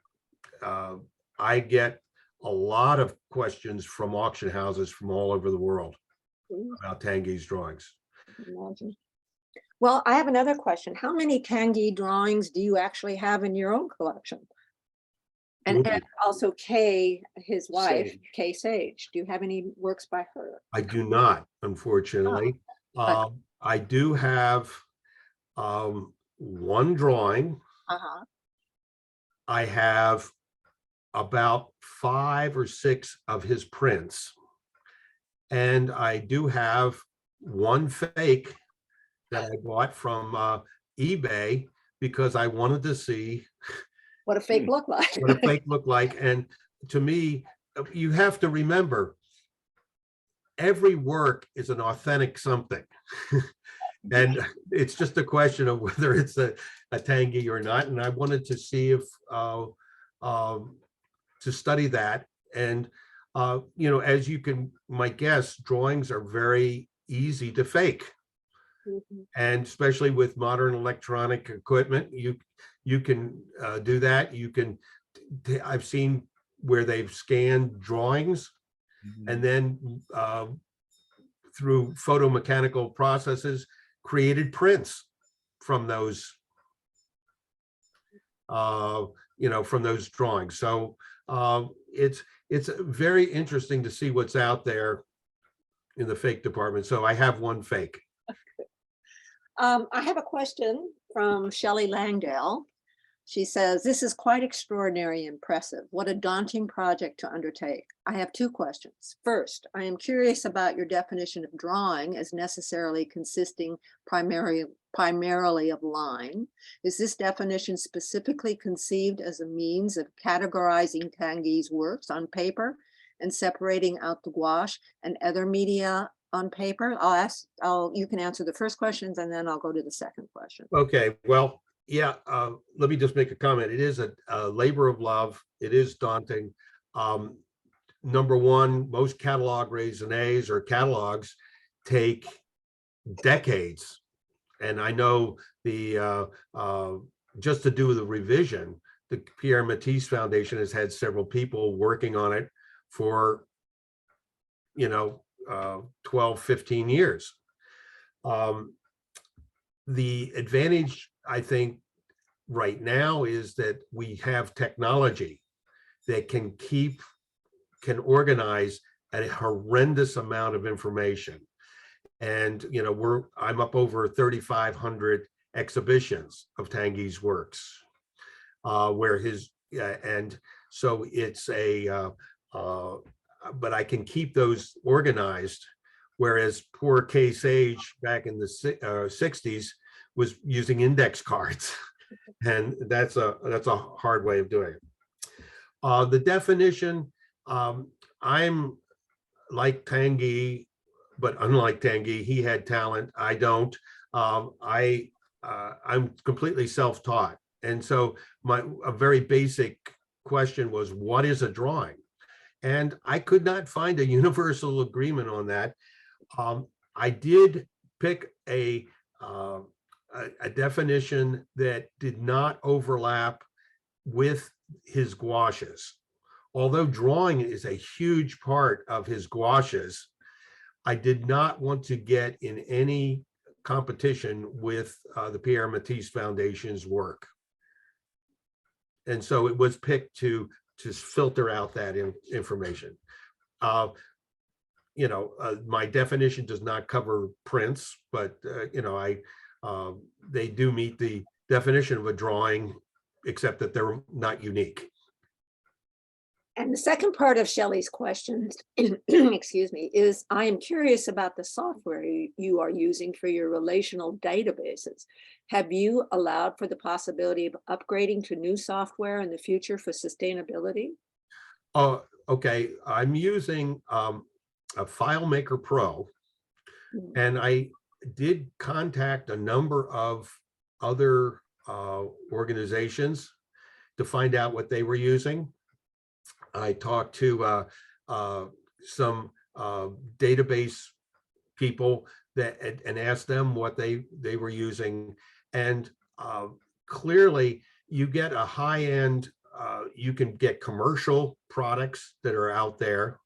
I get a lot of questions from auction houses from all over the world about Tanguy's drawings. Imagine. Well, I have another question. How many Tanguy drawings do you actually have in your own collection? And Ooh. also Kay, his wife, Sage. Kay Sage. Do you have any works by her? I do not, unfortunately. but- I do have one drawing. Uh-huh. I have about 5 or 6 of his prints. And I do have one fake that I bought from eBay because I wanted to see What a fake look like. what a fake looked like. And to me, you have to remember, every work is an authentic something. And it's just a question of whether it's a Tanguy or not. And I wanted to see if to study that. And as you might guess, drawings are very easy to fake. Mhm. And especially with modern electronic equipment, you can do that. I've seen where they've scanned drawings and then through photomechanical processes created prints from those from those drawings. So it's very interesting to see what's out there in the fake department. So I have one fake. I have a question from Shelley Langdale. She says, this is quite extraordinary and impressive. What a daunting project to undertake. I have 2 questions. First, I am curious about your definition of drawing as necessarily consisting primarily of line. Is this definition specifically conceived as a means of categorizing Tanguy's works on paper and separating out the gouache and other media on paper? You can answer the first questions and then I'll go to the second question. Okay, well, yeah, let me just make a comment. It is a labor of love. It is daunting. Number one, most catalog raisonnés or catalogs take decades. And I know just to do the revision, the Pierre Matisse Foundation has had several people working on it for 12, 15 years. The advantage, I think, right now is that we have technology that can organize a horrendous amount of information. And I'm up over 3,500 exhibitions of Tanguy's works, and so it's but I can keep those organized, whereas poor Kay Sage back in the 60s was using index cards, and that's a hard way of doing it. The definition, I'm like Tanguy, but unlike Tanguy, he had talent. I don't. I'm completely self-taught, and so a very basic question was, what is a drawing? And I could not find a universal agreement on that. I did pick a definition that did not overlap with his gouaches. Although drawing is a huge part of his gouaches, I did not want to get in any competition with the Pierre Matisse Foundation's work. And so it was picked to filter out that information. My definition does not cover prints, but they do meet the definition of a drawing except that they're not unique. And the second part of Shelley's question, excuse me, is I am curious about the software you are using for your relational databases. Have you allowed for the possibility of upgrading to new software in the future for sustainability? Okay, I'm using a FileMaker Pro, and I did contact a number of other organizations to find out what they were using. I talked to some database people that and asked them what they were using, and clearly you get a high-end, you can get commercial products that are out there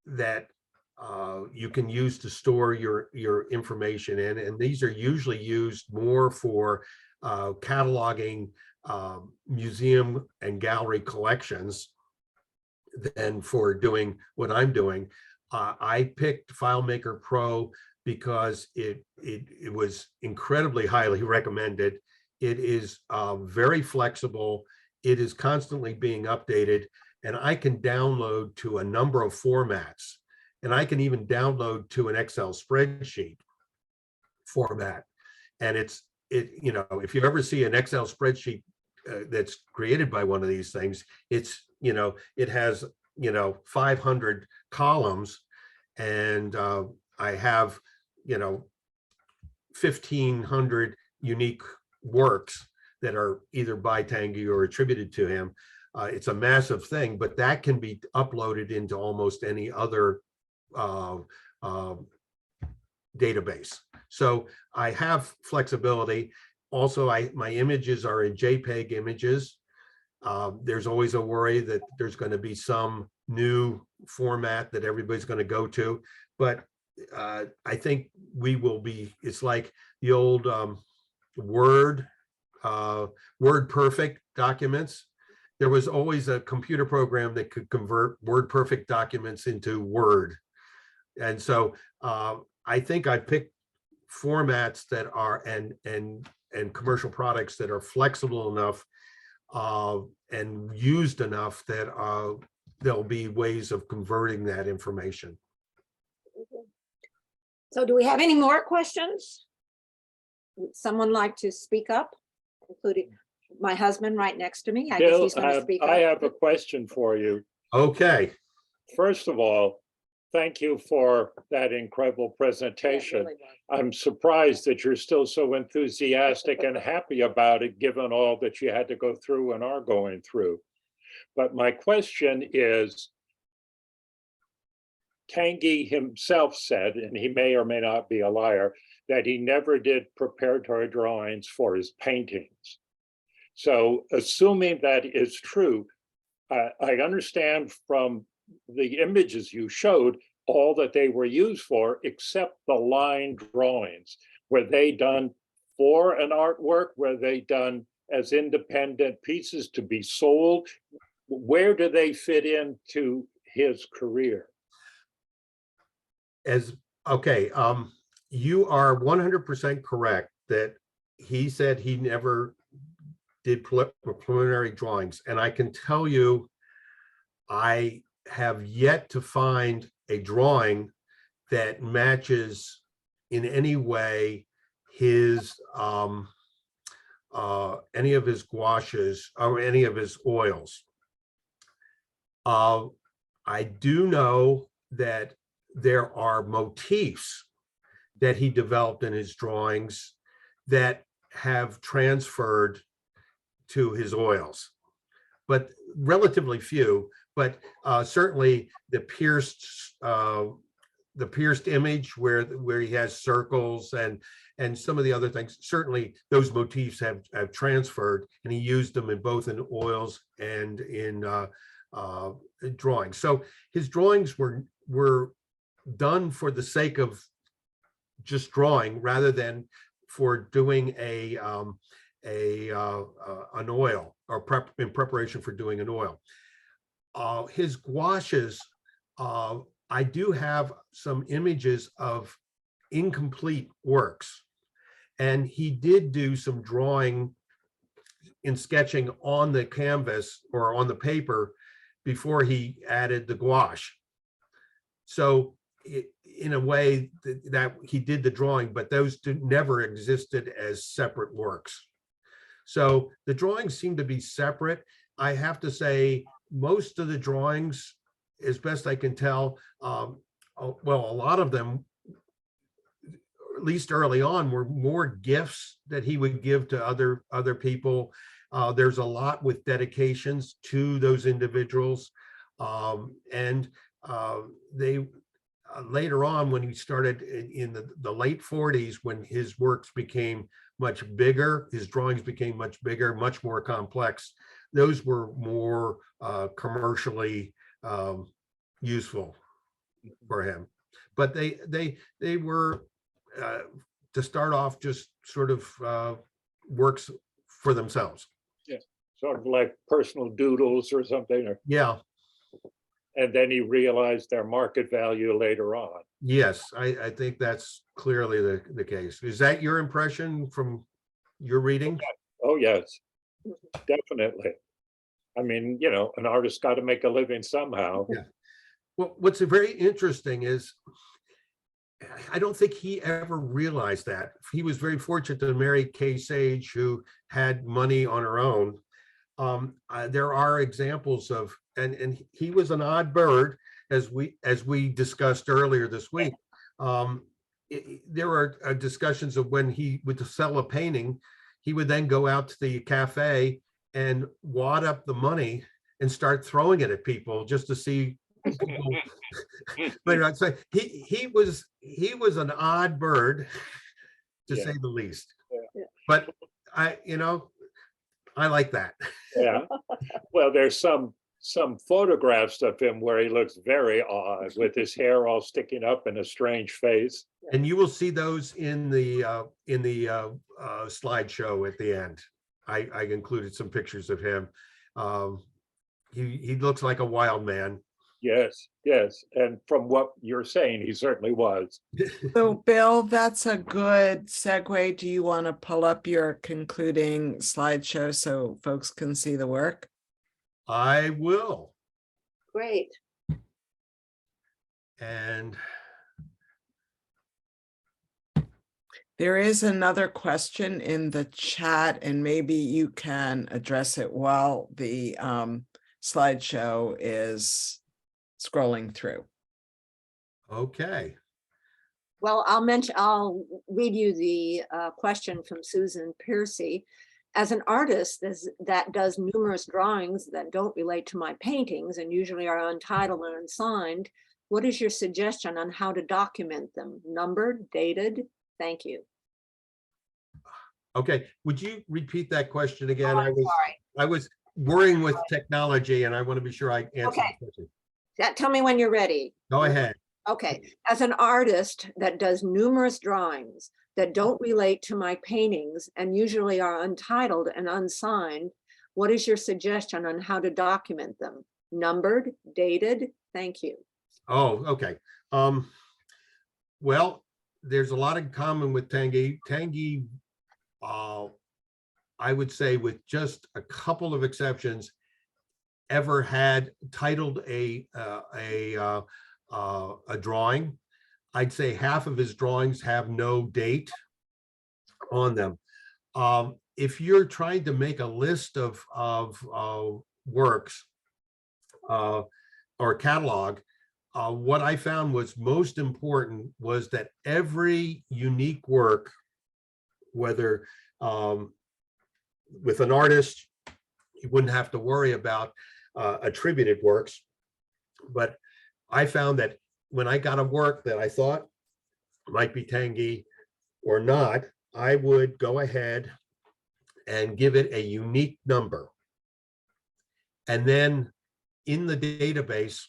that you can use to store your information in, and these are usually used more for cataloging museum and gallery collections than for doing what I'm doing. I picked FileMaker Pro because it was incredibly highly recommended. It is very flexible. It is constantly being updated, and I can download to a number of formats, and I can even download to an Excel spreadsheet format. And you know, if you ever see an Excel spreadsheet that's created by one of these things, it's, you know, it has, you know, 500 columns, and I have, you know, 1,500 unique works that are either by Tanguy or attributed to him. It's a massive thing, but that can be uploaded into almost any other database. So I have flexibility. Also, my images are in JPEG images. There's always a worry that there's going to be some new format that everybody's going to go to, but I think we will be, it's like the old Word Perfect documents. There was always a computer program that could convert Word Perfect documents into Word. And so I think I picked formats that are and commercial products that are flexible enough and used enough that there'll be ways of converting that information. So do we have any more questions? Would someone like to speak up, including my husband right next to me? I guess Bill, he's going to speak I up. have a question for you. Okay. First of all, thank you for that incredible Yeah, it presentation. really was. I'm surprised that you're still so enthusiastic and happy about it, given all that you had to go through and are going through. But my question is, Tanguy himself said, and he may or may not be a liar, that he never did preparatory drawings for his paintings. So assuming that is true, I understand from the images you showed all that they were used for, except the line drawings. Were they done for an artwork? Were they done as independent pieces to be sold? Where do they fit into his career? Okay, you are 100% correct that he said he never did preliminary drawings, and I can tell you I have yet to find a drawing that matches in any way his any of his gouaches or any of his oils. I do know that there are motifs that he developed in his drawings that have transferred to his oils, but relatively few. But certainly the pierced image where he has circles and some of the other things, certainly those motifs have transferred, and he used them in both in oils and in drawings. So his drawings were done for the sake of just drawing rather than for doing an oil or in preparation for doing an oil. His gouaches, I do have some images of incomplete works, and he did do some drawing in sketching on the canvas or on the paper before he added the gouache. So in a way that he did the drawing, but those never existed as separate works. So the drawings seem to be separate. I have to say, most of the drawings, as best I can tell, well, a lot of them, at least early on, were more gifts that he would give to other people. There's a lot with dedications to those individuals. And they later on, when he started in the late 40s, when his works became much bigger, his drawings became much bigger, much more complex, those were more commercially useful for him. But they were, to start off, just sort of works for themselves. Yeah, sort of like personal doodles or something. Or, Yeah. and then he realized their market value later on. Yes, I think that's clearly the case. Is that your impression from your reading? Oh, yes, definitely. I mean, you know, an artist got to make a living somehow. Yeah. Well, what's very interesting is I don't think he ever realized that. He was very fortunate to marry Kay Sage, who had money on her own. There are examples of, and he was an odd bird, as we discussed earlier this week. There are discussions of when he would sell a painting, he would then go out to the cafe and wad up the money and start throwing it at people just to see people. But so he was an odd bird, to Yeah. say the least. Yeah. But I like that. Yeah. Well, there's some photographs of him where he looks very odd with his hair all sticking up and a strange face. And you will see those in the slideshow at the end. I included some pictures of him. He looks like a wild man. Yes, yes. And from what you're saying, he certainly was. So Bill, that's a good segue. Do you want to pull up your concluding slideshow so folks can see the work? I will. Great. And There is another question in the chat, and maybe you can address it while the slideshow is scrolling through. okay. Well, I'll read you the question from Susan Piercy. As an artist that does numerous drawings that don't relate to my paintings and usually are untitled and unsigned, what is your suggestion on how to document them? Numbered, dated? Thank you. Okay, would you repeat that question again? Oh, I'm sorry. I was worrying with technology, and I want to be sure I answer Okay. the question. Tell me when you're ready. Go ahead. Okay, as an artist that does numerous drawings that don't relate to my paintings and usually are untitled and unsigned, what is your suggestion on how to document them? Numbered, dated? Thank you. Oh, okay. Well, there's a lot in common with Tanguy. Tanguy, I would say, with just a couple of exceptions, ever had titled a drawing. I'd say half of his drawings have no date on them. If you're trying to make a list of works or catalog, what I found was most important was that every unique work, whether with an artist, you wouldn't have to worry about attributed works. But I found that when I got a work that I thought might be Tanguy or not, I would go ahead and give it a unique number. And then in the database,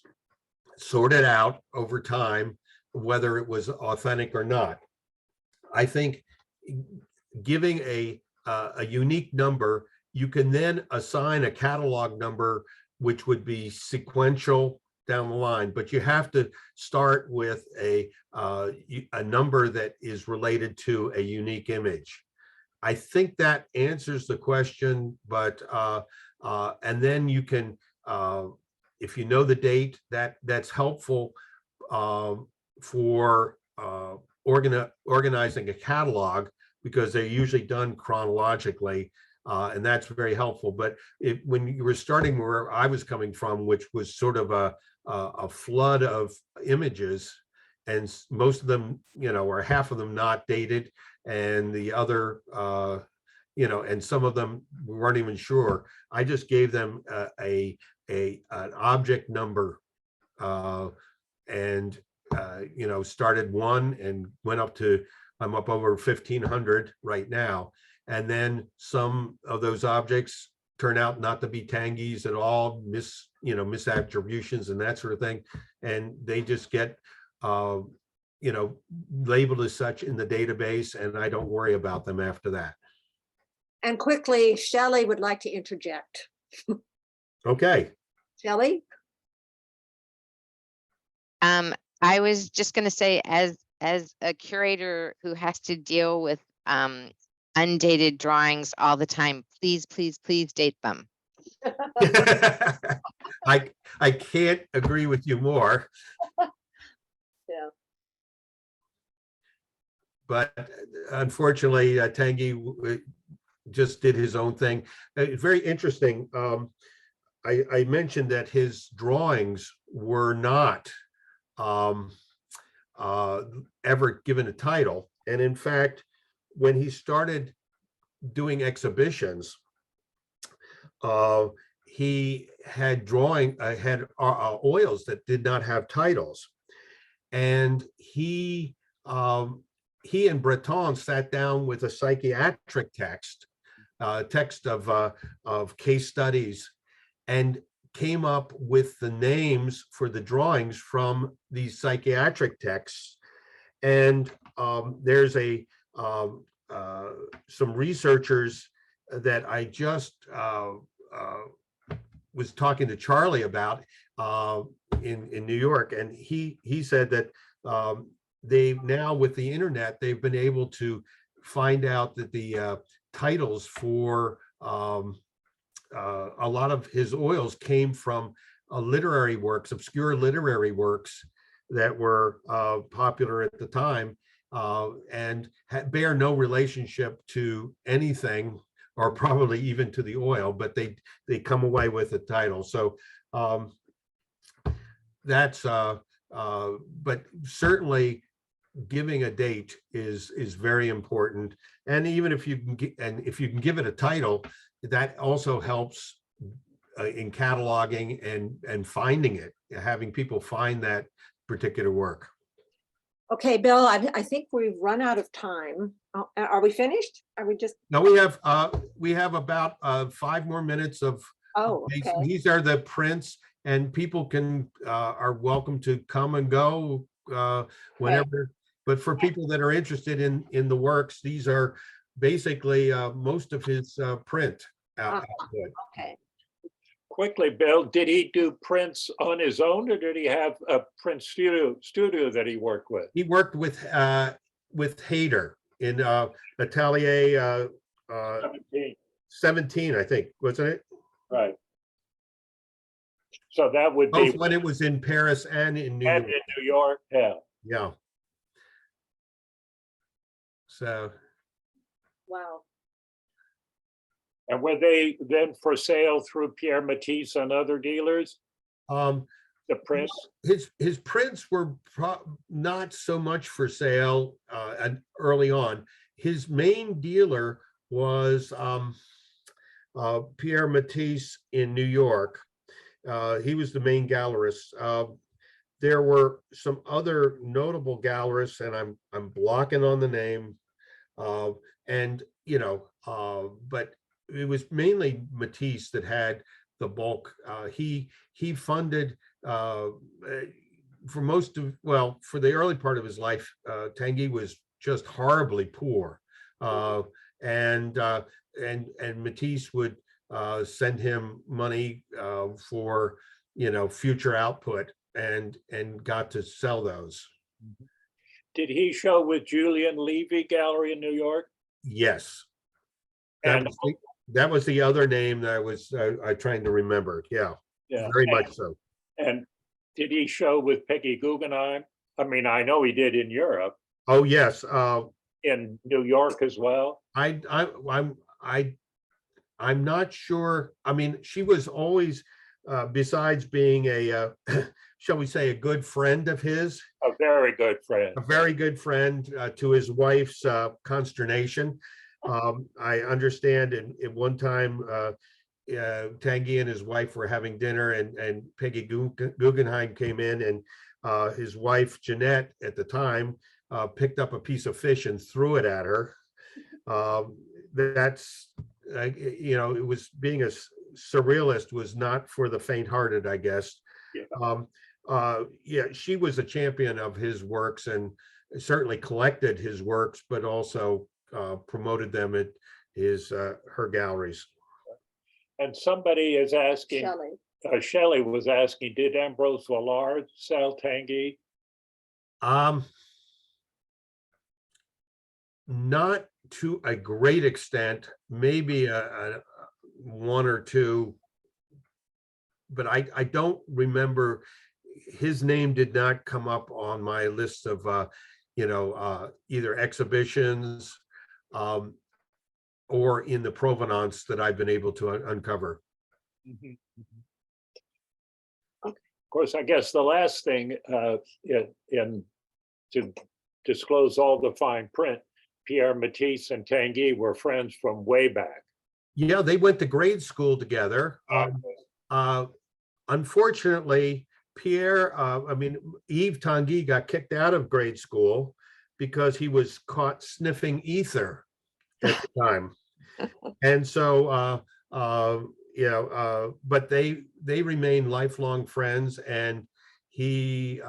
sort it out over time, whether it was authentic or not. I think giving a unique number, you can then assign a catalog number, which would be sequential down the line, but you have to start with a number that is related to a unique image. I think that answers the question, but and then you can, if you know the date, that's helpful for organizing a catalog, because they're usually done chronologically, and that's very helpful. But when you were starting where I was coming from, which was sort of a flood of images, and most of them, or half of them not dated, and the other, and some of them we weren't even sure. I just gave them an object number, and started one and went up to, I'm up over 1,500 right now. And then some of those objects turn out not to be Tanguys at all, misattributions and that sort of thing. And they just get, labeled as such in the database, and I don't worry about them after that. And quickly, Shelley would like to interject. Okay. Shelley? I was just going to say, as a curator who has to deal with undated drawings all the time, please date them. I can't agree with you more. Yeah. But unfortunately, Tanguy just did his own thing. It's very interesting. I mentioned that his drawings were not ever given a title. And in fact, when he started doing exhibitions, he had oils that did not have titles. And he and Breton sat down with a psychiatric text of case studies, and came up with the names for the drawings from these psychiatric texts. And there's some researchers that I just was talking to Charlie about in New York, and he said that they've now, with the internet, they've been able to find out that the titles for a lot of his oils came from literary works, obscure literary works that were popular at the time, and bear no relationship to anything, or probably even to the oil, but they come away with a title. So that's but certainly giving a date is very important. And even if you can give it a title, that also helps in cataloging and finding it, having people find that particular work. Okay, Bill, I think we've run out of time. Oh, are we finished? Are we just? Now we have about 5 more minutes of. Oh, okay. These are the prints, and people are welcome to come and go whenever. Okay. But for people that are interested in the works, these are basically most of his print output. Okay. Quickly, Bill, did he do prints on his own, or did he have a print studio that he worked with? He worked with Hayter in Atelier 17, I think, wasn't it? Right. So that would both be when it was in Paris and in New York. In New York, yeah. Yeah. So. Wow. And were they then for sale through Pierre Matisse and other dealers? The prints? His prints were not so much for sale and early on. His main dealer was Pierre Matisse in New York. He was the main gallerist. There were some other notable gallerists, and I'm blocking on the name. But it was mainly Matisse that had the bulk. He funded for the early part of his life. Tanguy was just horribly poor, and Matisse would send him money for future output, and got to sell those. Did he show with Julian Levy Gallery in New York? Yes. And That was the other name that I trying to remember. Yeah, yeah, very much so. and did he show with Peggy Guggenheim? I mean, I know he did in Europe, Oh, yes. in New York as well. I'm not sure. I mean, she was always, besides being a, shall we say, a good friend of his, A very good friend. a very good friend to his wife's consternation. I understand at one time, Tanguy and his wife were having dinner and Peggy Guggenheim came in and his wife Jeanette at the time picked up a piece of fish and threw it at her. That's, it was being a surrealist was not for the faint-hearted, I guess. Yeah. Yeah, she was a champion of his works and certainly collected his works, but also promoted them at her galleries. And somebody is asking, Shelley. Shelley was asking, did Ambrose Vollard sell Tanguy? Not to a great extent, maybe a one or two, but I don't remember. His name did not come up on my list of either exhibitions or in the provenance that I've been able to uncover. Mhm, mhm. Of course, I guess the last thing in to disclose all the fine print, Pierre Matisse and Tanguy were friends from way back. Yeah, they went to grade school together. Unfortunately, Pierre, Yves Tanguy got kicked out of grade school because he was caught sniffing ether at the time. And so, but they remain lifelong friends, and he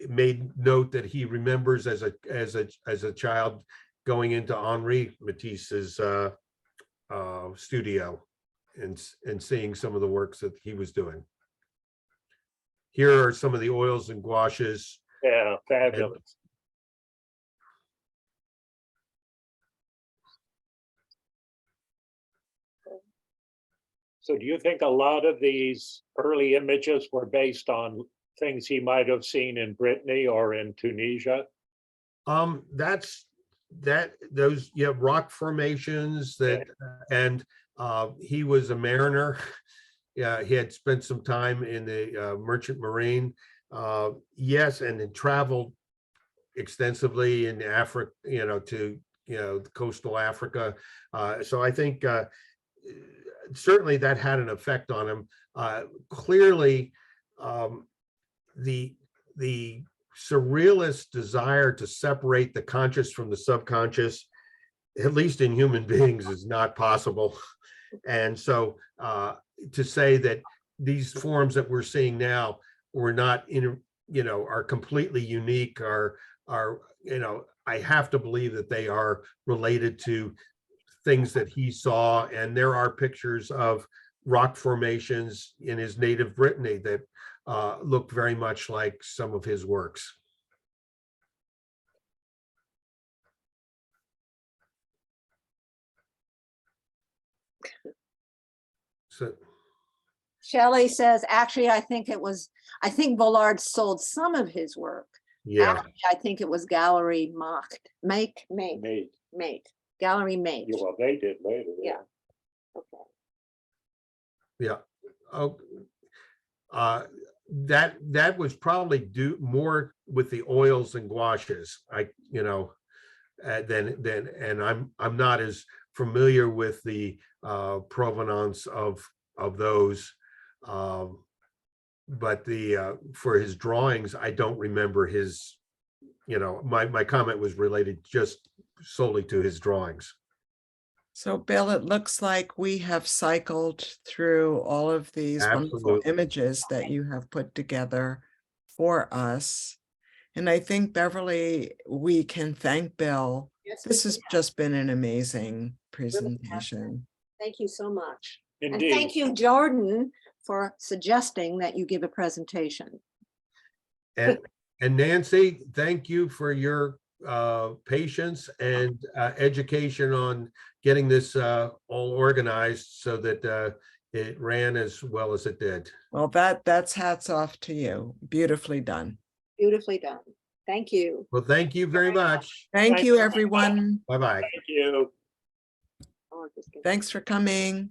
made note that he remembers as a child going into Henri Matisse's studio and seeing some of the works that he was doing. Here are some of the oils and gouaches. Yeah, fabulous. So do you think a lot of these early images were based on things he might have seen in Brittany or in Tunisia? Those rock formations that and he was a mariner. Yeah, he had spent some time in the merchant marine. Yes, and had traveled extensively in Africa, to coastal Africa. So I think certainly that had an effect on him. Clearly, the surrealist desire to separate the conscious from the subconscious, at least in human beings, is not possible. And so to say that these forms that we're seeing now were not are completely unique, are I have to believe that they are related to things that he saw. And there are pictures of rock formations in his native Brittany that look very much like some of his works. So Shelley says, actually, I think Vollard sold some of his work. yeah. Actually, I think it was Gallery Mate. Gallery Mate. Yeah, well, they did later. Yeah. Okay. Yeah. Oh, that was probably due more with the oils and gouaches. And I'm not as familiar with the provenance of those. But for his drawings, I don't remember his. My comment was related just solely to his drawings. So Bill, it looks like we have cycled through all of these wonderful Absolutely. images that you have put together for us. And I think, Beverly, we can thank Bill. Yes, This we has can. just been an amazing Really has been. presentation. Thank you so much. And Indeed. thank you, Jordan, for suggesting that you give a presentation. And Nancy, thank you for your patience and education on getting this all organized so that it ran as well as it did. Well, that's hats off to you. Beautifully done. Beautifully done. Thank you. Well, thank you very much. Thank Thank you, you. everyone. Bye-bye. Thank you. Oh, just kidding. Thanks for coming.